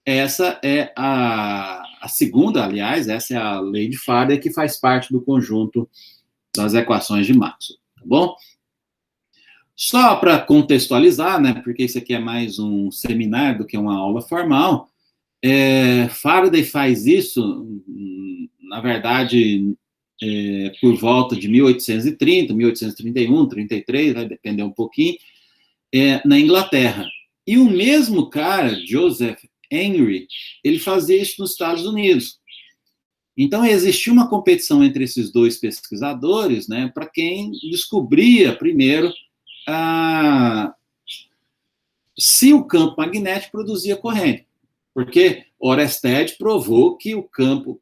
essa é a segunda, aliás, essa é a lei de Faraday, que faz parte do conjunto das equações de Maxwell, tá bom? Só para contextualizar, né, porque isso aqui é mais um seminário do que uma aula formal, Faraday faz isso, na verdade, por volta de 1830, 1831, 33, vai depender um pouquinho, na Inglaterra. E o mesmo cara, Joseph Henry, ele fazia isso nos Estados Unidos. Então, existia uma competição entre esses dois pesquisadores, né, para quem descobria primeiro se o campo magnético produzia corrente. Porque Oersted provou que o campo,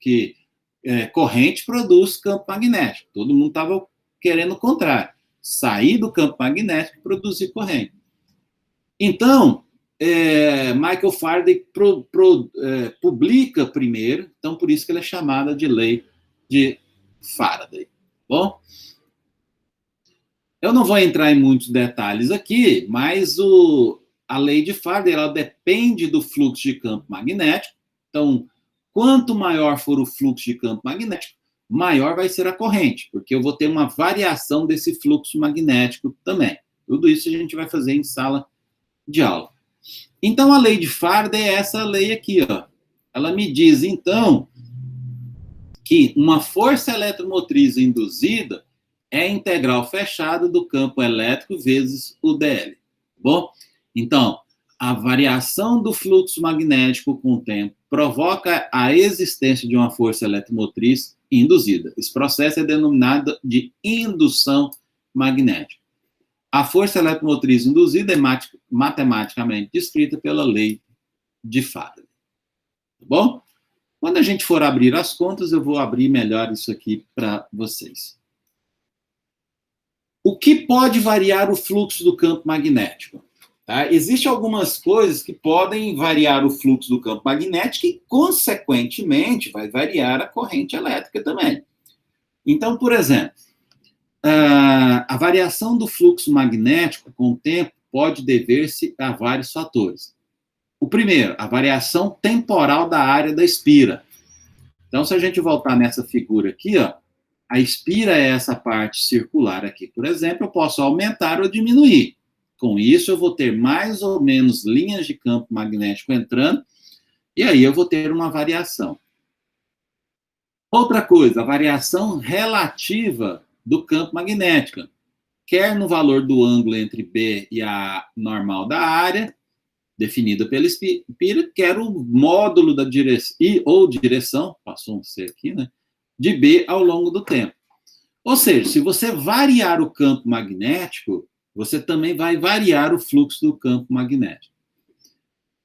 corrente produz campo magnético. Todo mundo estava querendo o contrário. Sair do campo magnético e produzir corrente. Então, Michael Faraday publica primeiro, então por isso que ela é chamada de lei de Faraday. Bom, eu não vou entrar em muitos detalhes aqui, mas a lei de Faraday ela depende do fluxo de campo magnético. Então, quanto maior for o fluxo de campo magnético, maior vai ser a corrente, porque eu vou ter uma variação desse fluxo magnético também. Tudo isso a gente vai fazer em sala de aula. Então, a lei de Faraday é essa lei aqui, ó. Ela me diz, então, que uma força eletromotriz induzida é a integral fechada do campo elétrico vezes o dl. Bom? Então, a variação do fluxo magnético com o tempo provoca a existência de uma força eletromotriz induzida. Esse processo é denominado de indução magnética. A força eletromotriz induzida é matematicamente descrita pela lei de Faraday. Tá bom? Quando a gente for abrir as contas, eu vou abrir melhor isso aqui para vocês. O que pode variar o fluxo do campo magnético? Tá? Existem algumas coisas que podem variar o fluxo do campo magnético e, consequentemente, vai variar a corrente elétrica também. Então, por exemplo, a variação do fluxo magnético com o tempo pode dever-se a vários fatores. O primeiro, a variação temporal da área da espira. Então, se a gente voltar nessa figura aqui, ó, a espira é essa parte circular aqui, por exemplo, eu posso aumentar ou diminuir. Com isso, eu vou ter mais ou menos linhas de campo magnético entrando, e aí eu vou ter uma variação. Outra coisa, a variação relativa do campo magnético, quer no valor do ângulo entre B e a normal da área, definida pela espira, quer o módulo da direção, passou um C aqui, né, de B ao longo do tempo. Ou seja, se você variar o campo magnético, você também vai variar o fluxo do campo magnético.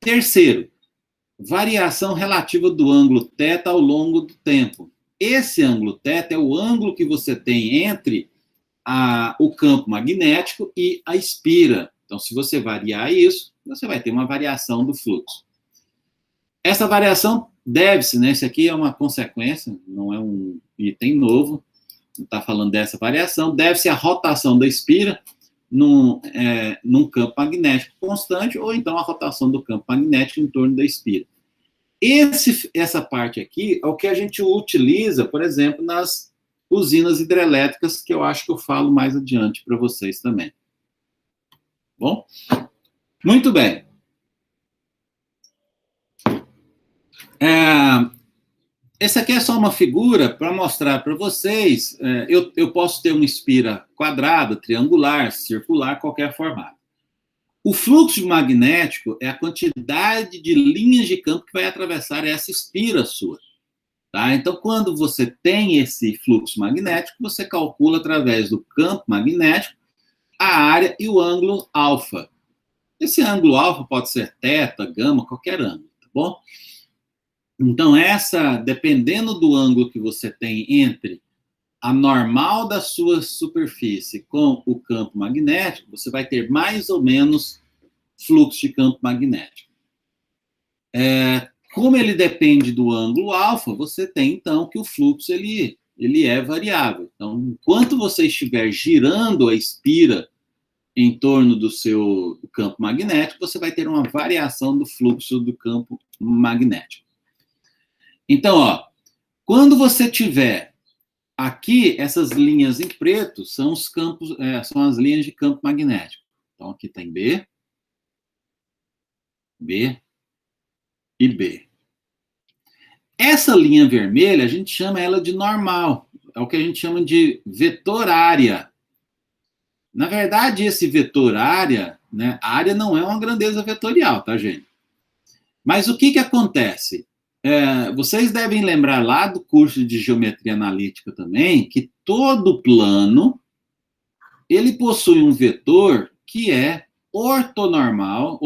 Terceiro, variação relativa do ângulo θ ao longo do tempo. esse ângulo θ é o ângulo que você tem entre o campo magnético e a espira. Então, se você variar isso, você vai ter uma variação do fluxo. Essa variação deve-se, né? Isso aqui é uma consequência, não é um item novo, não está falando dessa variação, deve-se à rotação da espira num campo magnético constante, ou então a rotação do campo magnético em torno da espira. Essa parte aqui é o que a gente utiliza, por exemplo, nas usinas hidrelétricas, que eu acho que eu falo mais adiante para vocês também. Bom? Muito bem. Essa aqui é só uma figura para mostrar para vocês. Eu posso ter uma espira quadrada, triangular, circular, qualquer formato. O fluxo magnético é a quantidade de linhas de campo que vai atravessar essa espira sua. Tá? Então, quando você tem esse fluxo magnético, você calcula através do campo magnético a área e o ângulo alfa. Esse ângulo alfa pode ser θ, gama, qualquer ângulo, tá bom? Então, dependendo do ângulo que você tem entre a normal da sua superfície com o campo magnético, você vai ter mais ou menos fluxo de campo magnético. Como ele depende do ângulo alfa, você tem, então, que o fluxo ele é variável. Então, enquanto você estiver girando a espira em torno do seu campo magnético, você vai ter uma variação do fluxo do campo magnético. Então, quando você tiver aqui, essas linhas em preto são os campos, são as linhas de campo magnético. Então, aqui tem B, B e B. Essa linha vermelha, a gente chama ela de normal. É o que a gente chama de vetor área. Na verdade, esse vetor área, né, a área não é uma grandeza vetorial, tá, gente? Mas o que acontece? Vocês devem lembrar lá do curso de geometria analítica também, que todo plano, ele possui um vetor que é ortogonal,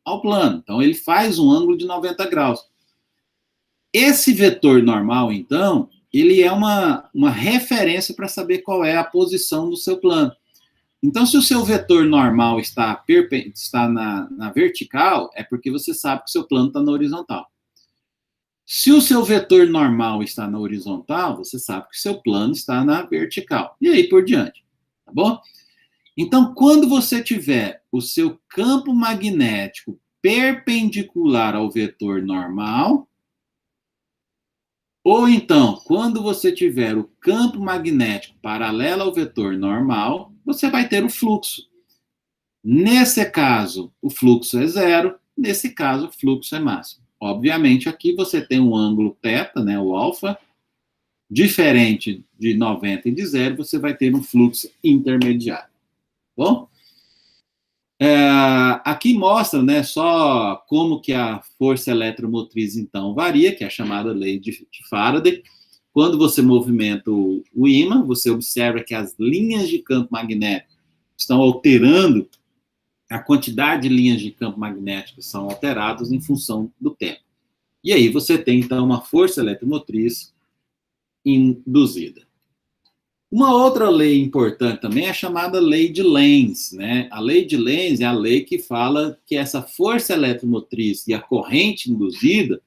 ao plano. Então, ele faz um ângulo de 90 graus. Esse vetor normal, então, ele é uma referência para saber qual é a posição do seu plano. Então, se o seu vetor normal está na vertical, é porque você sabe que o seu plano está na horizontal. Se o seu vetor normal está na horizontal, você sabe que o seu plano está na vertical. E aí por diante, tá bom? Então, quando você tiver o seu campo magnético perpendicular ao vetor normal, ou então, quando você tiver o campo magnético paralelo ao vetor normal, você vai ter o fluxo. Nesse caso, o fluxo é zero, nesse caso, o fluxo é máximo. Obviamente, aqui você tem um ângulo θ, né, o alfa, diferente de 90 e de zero, você vai ter um fluxo intermediário. Bom? Aqui mostra, né, só como que a força eletromotriz, então, varia, que é a chamada lei de Faraday. Quando você movimenta o ímã, você observa que as linhas de campo magnético estão alterando, a quantidade de linhas de campo magnético são alteradas em função do tempo. E aí você tem, então, uma força eletromotriz induzida. Uma outra lei importante também é a chamada lei de Lenz, né? A lei de Lenz é a lei que fala que essa força eletromotriz e a corrente induzida,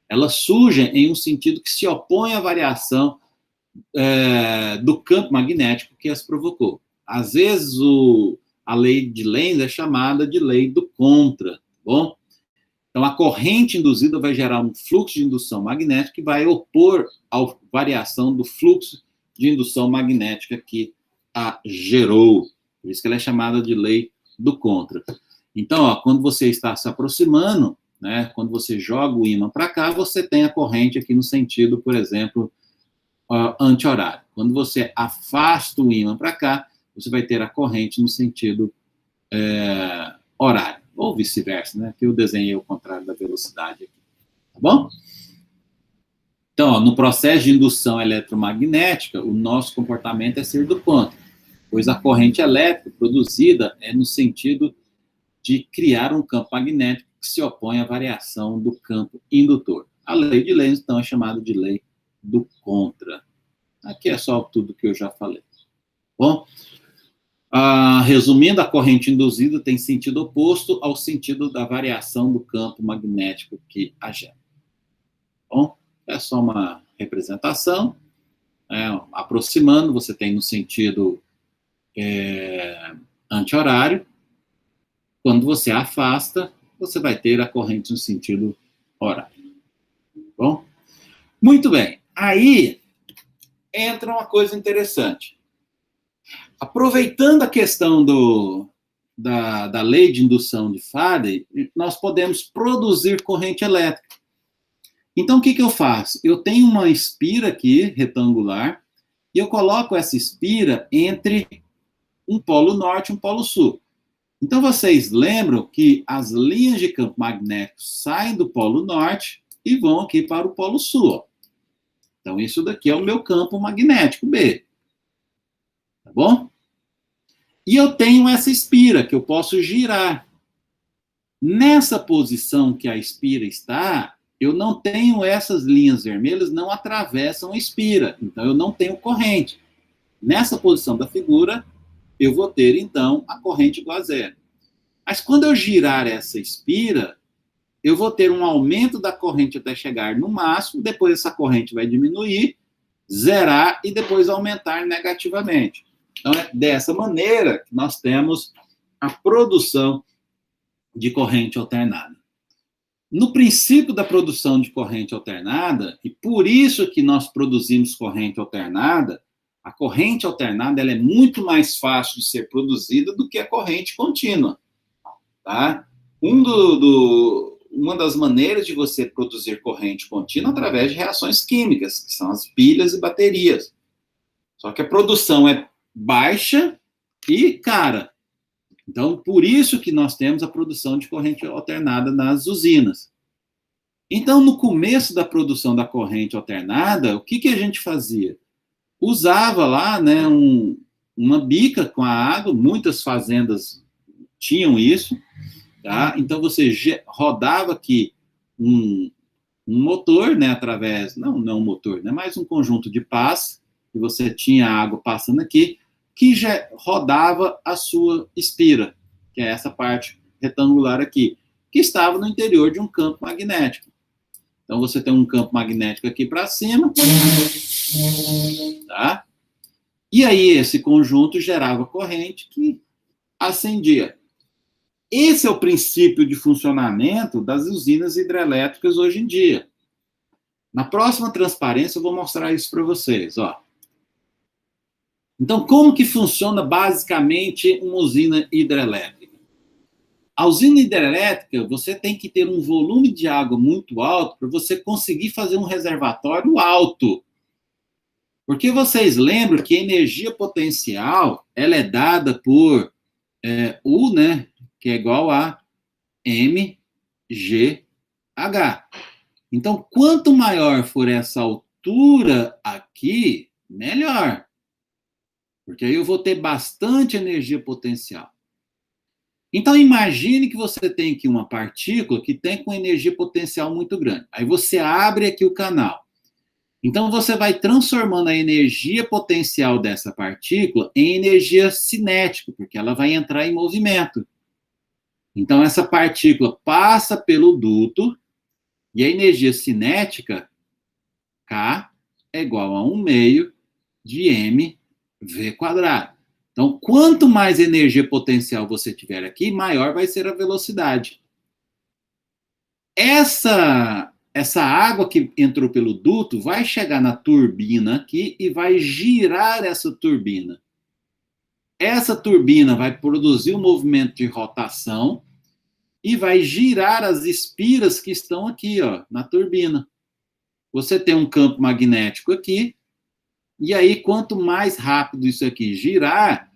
elas surgem em um sentido que se opõe à variação do campo magnético que as provocou. Às vezes, a lei de Lenz é chamada de lei do contra, tá bom? Então, a corrente induzida vai gerar um fluxo de indução magnética que vai opor à variação do fluxo de indução magnética que a gerou. Por isso que ela é chamada de lei do contra. Então, quando você está se aproximando, né, quando você joga o ímã para cá, você tem a corrente aqui no sentido, por exemplo, anti-horário. Quando você afasta o ímã para cá, você vai ter a corrente no sentido horário. Ou vice-versa, né? Que eu desenhei o contrário da velocidade aqui. Tá bom? Então, no processo de indução eletromagnética, o nosso comportamento é ser do contra, pois a corrente elétrica produzida é no sentido de criar um campo magnético que se opõe à variação do campo indutor. A lei de Lenz, então, é chamada de lei do contra. Aqui é só tudo que eu já falei. Bom, resumindo, a corrente induzida tem sentido oposto ao sentido da variação do campo magnético que a gera. Bom, é só uma representação. Aproximando, você tem no sentido anti-horário. Quando você afasta, você vai ter a corrente no sentido horário. Bom, muito bem. Aí entra uma coisa interessante. Aproveitando a questão da lei de indução de Faraday, nós podemos produzir corrente elétrica. Então, o que eu faço? Eu tenho uma espira aqui, retangular, e eu coloco essa espira entre um polo norte e um polo sul. Então, vocês lembram que as linhas de campo magnético saem do polo norte e vão aqui para o polo sul. Então, isso daqui é o meu campo magnético B. Tá bom? E eu tenho essa espira que eu posso girar. Nessa posição que a espira está, eu não tenho essas linhas vermelhas, não atravessam a espira. Então, eu não tenho corrente. Nessa posição da figura, eu vou ter, então, a corrente igual a zero. Mas quando eu girar essa espira, eu vou ter um aumento da corrente até chegar no máximo, depois essa corrente vai diminuir, zerar e depois aumentar negativamente. Então, é dessa maneira que nós temos a produção de corrente alternada. No princípio da produção de corrente alternada, e por isso que nós produzimos corrente alternada, a corrente alternada ela é muito mais fácil de ser produzida do que a corrente contínua. Tá? Uma das maneiras de você produzir corrente contínua é através de reações químicas, que são as pilhas e baterias. Só que a produção é baixa e cara. Então, por isso que nós temos a produção de corrente alternada nas usinas. Então, no começo da produção da corrente alternada, o que a gente fazia? Usava lá, né, uma bica com a água, muitas fazendas tinham isso, tá? Então, você rodava aqui um motor, né, através, não um motor, né, mas um conjunto de pás, e você tinha água passando aqui, que já rodava a sua espira, que é essa parte retangular aqui, que estava no interior de um campo magnético. Então, você tem um campo magnético aqui para cima, tá? E aí, esse conjunto gerava corrente que acendia. Esse é o princípio de funcionamento das usinas hidrelétricas hoje em dia. Na próxima transparência, eu vou mostrar isso para vocês, ó. Então, como que funciona basicamente uma usina hidrelétrica? A usina hidrelétrica, você tem que ter um volume de água muito alto para você conseguir fazer um reservatório alto. Porque vocês lembram que a energia potencial, ela é dada por U, né, que é igual a mgh. Então, quanto maior for essa altura aqui, melhor. Porque aí eu vou ter bastante energia potencial. Então, imagine que você tem aqui uma partícula que tem com energia potencial muito grande. Aí você abre aqui o canal. Então, você vai transformando a energia potencial dessa partícula em energia cinética, porque ela vai entrar em movimento. Então, essa partícula passa pelo duto e a energia cinética, K, é igual a 1/2 de mv². Então, quanto mais energia potencial você tiver aqui, maior vai ser a velocidade. Essa água que entrou pelo duto vai chegar na turbina aqui e vai girar essa turbina. Essa turbina vai produzir um movimento de rotação e vai girar as espiras que estão aqui, ó, na turbina. Você tem um campo magnético aqui, e aí, quanto mais rápido isso aqui girar,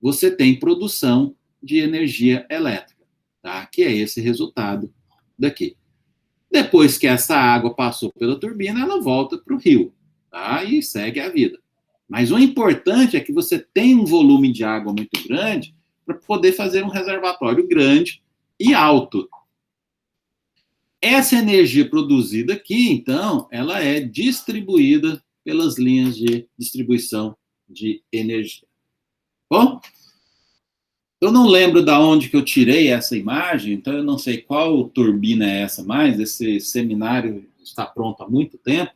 você tem produção de energia elétrica, tá? Que é esse resultado daqui. Depois que essa água passou pela turbina, ela volta para o rio, tá? E segue a vida. Mas o importante é que você tenha um volume de água muito grande para poder fazer um reservatório grande e alto. Essa energia produzida aqui, então, ela é distribuída pelas linhas de distribuição de energia. Bom, eu não lembro de onde que eu tirei essa imagem, então eu não sei qual turbina é essa mais, esse seminário está pronto há muito tempo,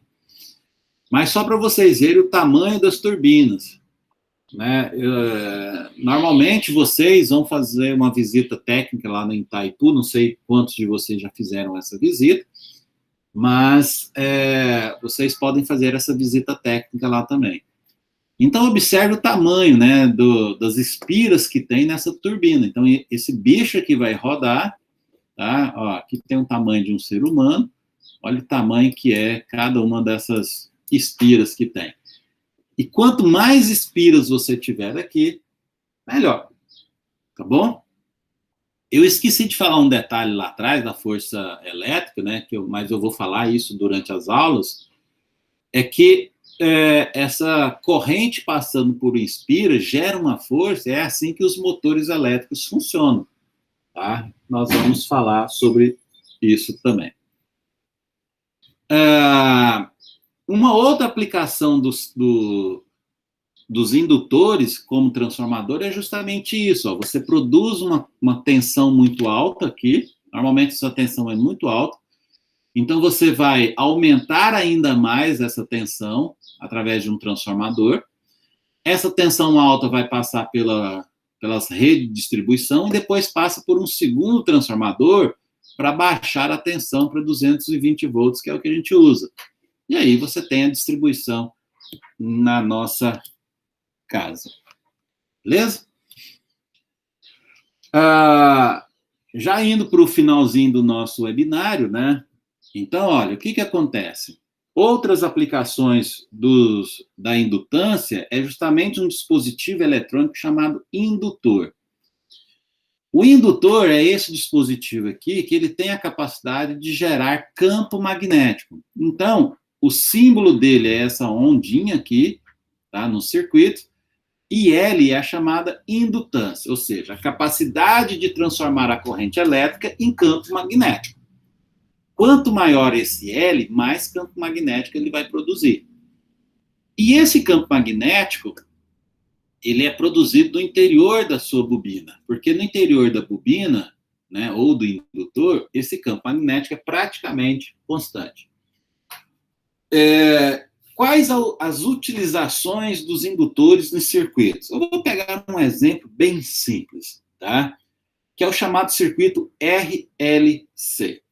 mas só para vocês verem o tamanho das turbinas, né? Normalmente vocês vão fazer uma visita técnica lá no Itaipu, não sei quantos de vocês já fizeram essa visita, mas vocês podem fazer essa visita técnica lá também. Então, observe o tamanho, né, das espiras que tem nessa turbina. Então, esse bicho aqui vai rodar, tá? Ó, aqui tem o tamanho de um ser humano. Olha o tamanho que é cada uma dessas espiras que tem. E quanto mais espiras você tiver aqui, melhor. Tá bom? Eu esqueci de falar um detalhe lá atrás da força elétrica, né? Mas eu vou falar isso durante as aulas. É que essa corrente passando por espira gera uma força, é assim que os motores elétricos funcionam, tá? Nós vamos falar sobre isso também. Uma outra aplicação dos indutores como transformador é justamente isso, ó, você produz uma tensão muito alta aqui, normalmente essa tensão é muito alta, então você vai aumentar ainda mais essa tensão através de um transformador. Essa tensão alta vai passar pelas redes de distribuição e depois passa por um segundo transformador para baixar a tensão para 220 volts, que é o que a gente usa. E aí você tem a distribuição na nossa casa. Beleza? Já indo para o finalzinho do nosso webinário, né? Então, olha, o que acontece? Outras aplicações da indutância é justamente um dispositivo eletrônico chamado indutor. O indutor é esse dispositivo aqui que ele tem a capacidade de gerar campo magnético. Então, o símbolo dele é essa ondinha aqui, tá, no circuito, e L é a chamada indutância, ou seja, a capacidade de transformar a corrente elétrica em campo magnético. Quanto maior esse L, mais campo magnético ele vai produzir. E esse campo magnético, ele é produzido no interior da sua bobina, porque no interior da bobina, né, ou do indutor, esse campo magnético é praticamente constante. Quais as utilizações dos indutores nos circuitos? Eu vou pegar um exemplo bem simples, tá? Que é o chamado circuito RLC.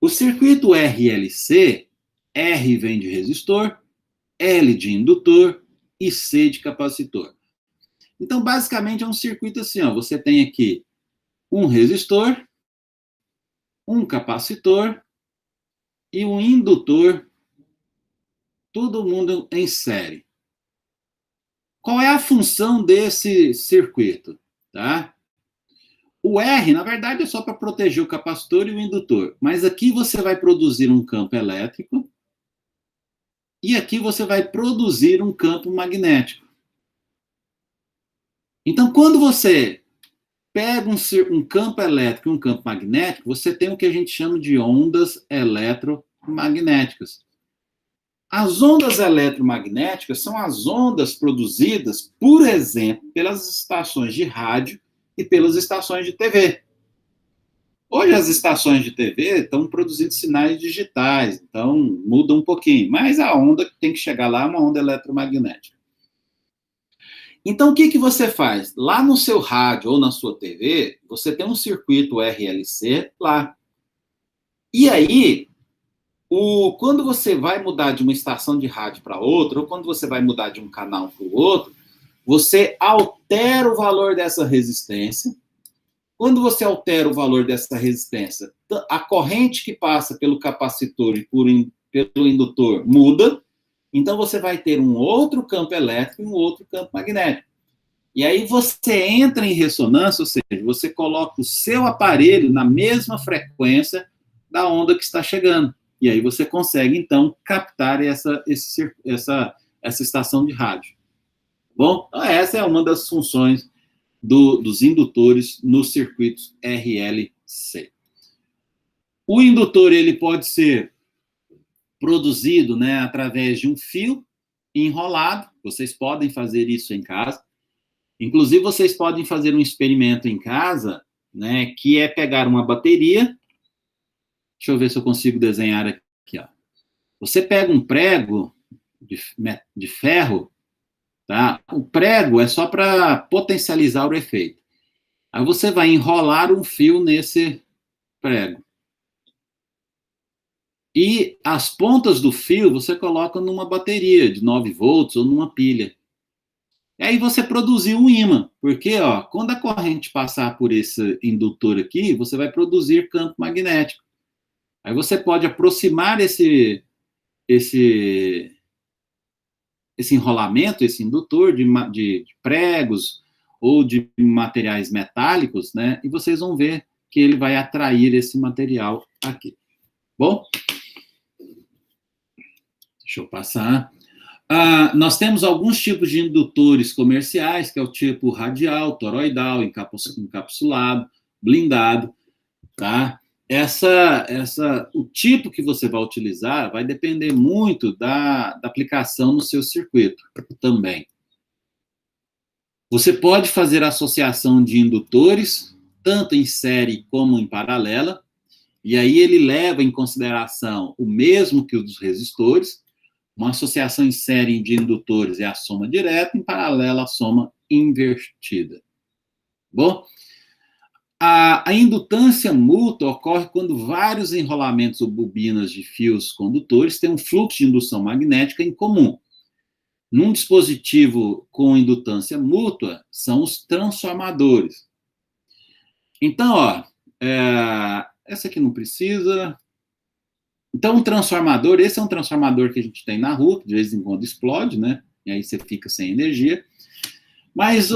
O circuito RLC, R vem de resistor, L de indutor e C de capacitor. Então, basicamente, é um circuito assim, ó, você tem aqui um resistor, um capacitor e um indutor, todo mundo em série. Qual é a função desse circuito? Tá? O R, na verdade, é só para proteger o capacitor e o indutor. Mas aqui você vai produzir um campo elétrico e aqui você vai produzir um campo magnético. Então, quando você pega um campo elétrico e um campo magnético, você tem o que a gente chama de ondas eletromagnéticas. As ondas eletromagnéticas são as ondas produzidas, por exemplo, pelas estações de rádio e pelas estações de TV. Hoje as estações de TV estão produzindo sinais digitais, então muda um pouquinho, mas a onda que tem que chegar lá é uma onda eletromagnética. Então o que você faz? Lá no seu rádio ou na sua TV, você tem um circuito RLC lá. E aí, quando você vai mudar de uma estação de rádio para outra, ou quando você vai mudar de um canal para o outro, você altera o valor dessa resistência. Quando você altera o valor dessa resistência, a corrente que passa pelo capacitor e pelo indutor muda, então você vai ter um outro campo elétrico e um outro campo magnético. E aí você entra em ressonância, ou seja, você coloca o seu aparelho na mesma frequência da onda que está chegando. E aí você consegue, então, captar essa estação de rádio. Bom, então essa é uma das funções dos indutores nos circuitos RLC. O indutor ele pode ser produzido, né, através de um fio enrolado. Vocês podem fazer isso em casa. Inclusive, vocês podem fazer um experimento em casa, né, que é pegar uma bateria. Deixa eu ver se eu consigo desenhar aqui. Ó. Você pega um prego de ferro, tá? O prego é só para potencializar o efeito. Aí você vai enrolar um fio nesse prego. E as pontas do fio você coloca numa bateria de 9 volts ou numa pilha. E aí você produziu um ímã, porque ó, quando a corrente passar por esse indutor aqui, você vai produzir campo magnético. Aí você pode aproximar esse enrolamento, esse indutor de pregos ou de materiais metálicos, né? E vocês vão ver que ele vai atrair esse material aqui. Bom? Deixa eu passar. Nós temos alguns tipos de indutores comerciais, que é o tipo radial, toroidal, encapsulado, blindado, tá? O tipo que você vai utilizar vai depender muito da aplicação no seu circuito também. Você pode fazer associação de indutores, tanto em série como em paralela, e aí ele leva em consideração o mesmo que os dos resistores. Uma associação em série de indutores é a soma direta, em paralelo a soma invertida. Bom, a indutância mútua ocorre quando vários enrolamentos ou bobinas de fios condutores têm um fluxo de indução magnética em comum. Num dispositivo com indutância mútua, são os transformadores. Então, ó, essa aqui não precisa. Então, um transformador, esse é um transformador que a gente tem na rua, que de vez em quando explode, né? E aí você fica sem energia. Mas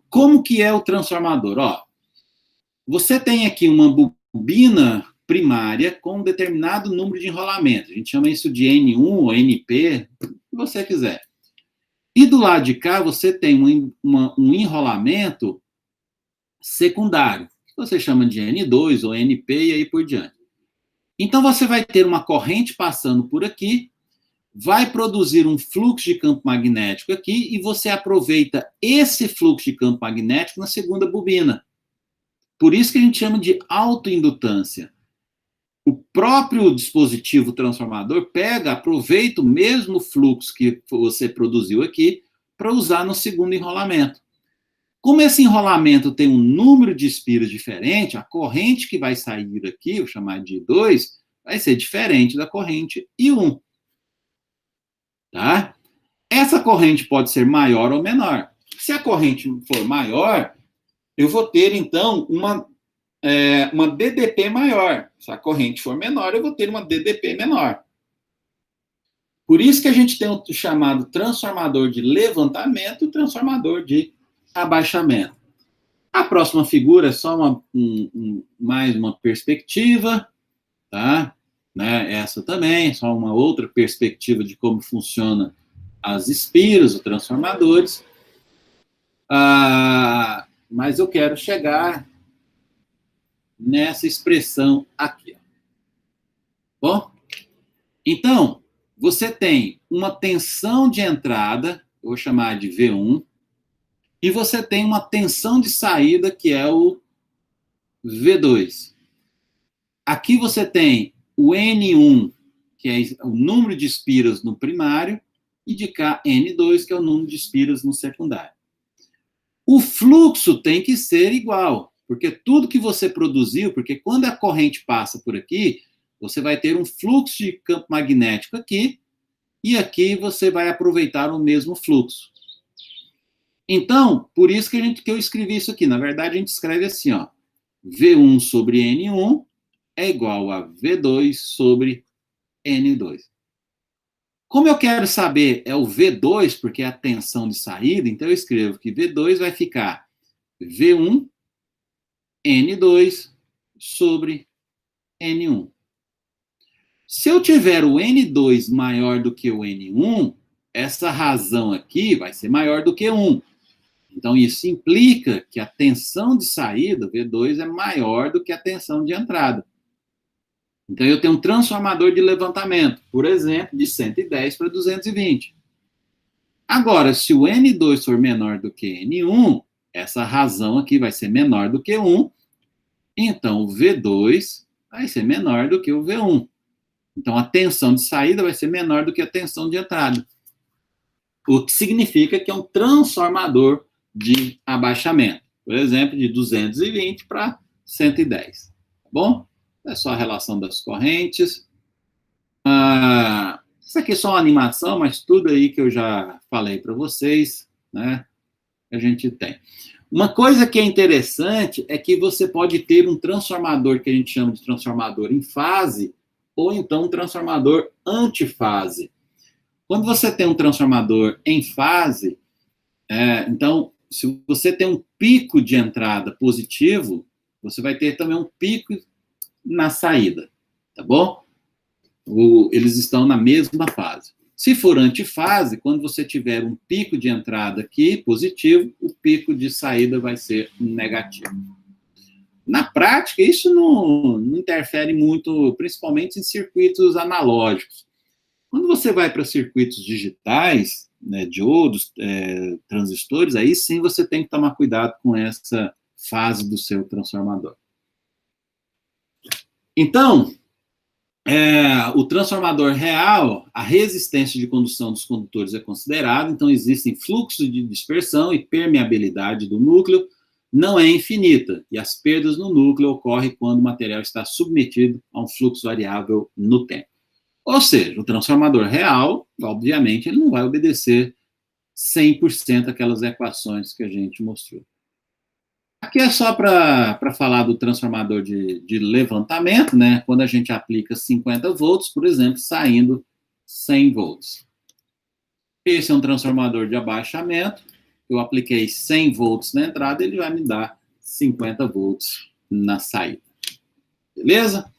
como que é o transformador? Ó, você tem aqui uma bobina primária com um determinado número de enrolamentos. A gente chama isso de N1 ou NP, o que você quiser. E do lado de cá, você tem um enrolamento secundário, que você chama de N2 ou NP e aí por diante. Então, você vai ter uma corrente passando por aqui, vai produzir um fluxo de campo magnético aqui, e você aproveita esse fluxo de campo magnético na segunda bobina. Por isso que a gente chama de autoindutância. O próprio dispositivo transformador aproveita o mesmo fluxo que você produziu aqui para usar no segundo enrolamento. Como esse enrolamento tem um número de espiras diferente, a corrente que vai sair aqui, vou chamar de I2, vai ser diferente da corrente I1. Tá? Essa corrente pode ser maior ou menor. Se a corrente for maior, eu vou ter, então, uma DDP maior. Se a corrente for menor, eu vou ter uma DDP menor. Por isso que a gente tem o chamado transformador de levantamento e transformador de abaixamento. A próxima figura é só mais uma perspectiva, tá? Né? Essa também, só uma outra perspectiva de como funciona as espiras, os transformadores. Mas eu quero chegar nessa expressão aqui. Bom, então, você tem uma tensão de entrada, eu vou chamar de V1, e você tem uma tensão de saída, que é o V2. Aqui você tem o N1, que é o número de espiras no primário, e de cá N2, que é o número de espiras no secundário. O fluxo tem que ser igual, porque tudo que você produziu, porque quando a corrente passa por aqui, você vai ter um fluxo de campo magnético aqui, e aqui você vai aproveitar o mesmo fluxo. Então, por isso que eu escrevi isso aqui. Na verdade, a gente escreve assim, ó. V1 sobre N1 é igual a V2 sobre N2. Como eu quero saber é o V2, porque é a tensão de saída, então eu escrevo que V2 vai ficar V1 N2 sobre N1. Se eu tiver o N2 maior do que o N1, essa razão aqui vai ser maior do que 1. Então, isso implica que a tensão de saída, V2, é maior do que a tensão de entrada. Então, eu tenho um transformador de levantamento, por exemplo, de 110 para 220. Agora, se o N2 for menor do que N1, essa razão aqui vai ser menor do que 1, então o V2 vai ser menor do que o V1. Então, a tensão de saída vai ser menor do que a tensão de entrada. O que significa que é um transformador de abaixamento. Por exemplo, de 220 para 110. Tá bom? É só a relação das correntes. Isso aqui é só uma animação, mas tudo aí que eu já falei para vocês, né? A gente tem. Uma coisa que é interessante é que você pode ter um transformador que a gente chama de transformador em fase, ou então um transformador antifase. Quando você tem um transformador em fase, então, se você tem um pico de entrada positivo, você vai ter também um pico na saída, tá bom? Eles estão na mesma fase. Se for antifase, quando você tiver um pico de entrada aqui positivo, o pico de saída vai ser negativo. Na prática, isso não interfere muito, principalmente em circuitos analógicos. Quando você vai para circuitos digitais, né, diodos, transistores, aí sim você tem que tomar cuidado com essa fase do seu transformador. Então, o transformador real, a resistência de condução dos condutores é considerada, então existem fluxos de dispersão e permeabilidade do núcleo, não é infinita, e as perdas no núcleo ocorrem quando o material está submetido a um fluxo variável no tempo. Ou seja, o transformador real, obviamente, ele não vai obedecer 100% aquelas equações que a gente mostrou. Aqui é só para falar do transformador de levantamento, né? Quando a gente aplica 50 volts, por exemplo, saindo 100 volts. Esse é um transformador de abaixamento. Eu apliquei 100 volts na entrada, ele vai me dar 50 volts na saída. Beleza?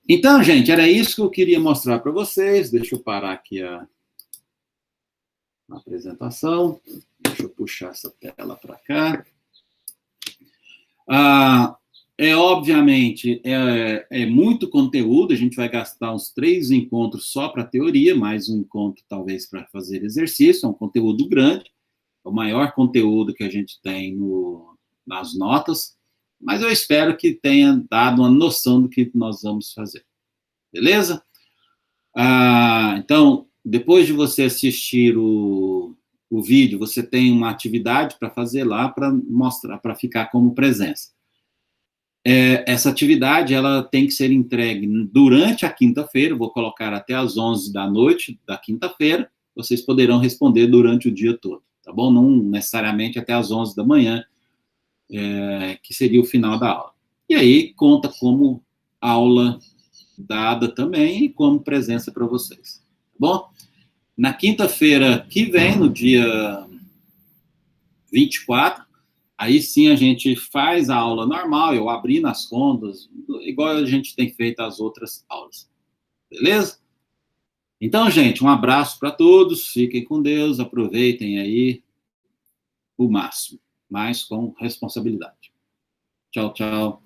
Então, gente, era isso que eu queria mostrar para vocês. Deixa eu parar aqui a apresentação. Deixa eu puxar essa tela para cá. Obviamente, é muito conteúdo, a gente vai gastar uns 3 encontros só para teoria, mais um encontro talvez para fazer exercício, é um conteúdo grande, é o maior conteúdo que a gente tem nas notas, mas eu espero que tenha dado uma noção do que nós vamos fazer. Beleza? Então, depois de você assistir o vídeo, você tem uma atividade para fazer lá para mostrar, para ficar como presença. Essa atividade ela tem que ser entregue durante a quinta-feira, vou colocar até às 11 da noite da quinta-feira, vocês poderão responder durante o dia todo, tá bom? Não necessariamente até às 11 da manhã, que seria o final da aula. E aí conta como aula dada também e como presença para vocês, tá bom? Na quinta-feira que vem, no dia 24, aí sim a gente faz a aula normal, eu abri nas contas, igual a gente tem feito as outras aulas. Beleza? Então, gente, um abraço para todos, fiquem com Deus, aproveitem aí o máximo, mas com responsabilidade. Tchau, tchau.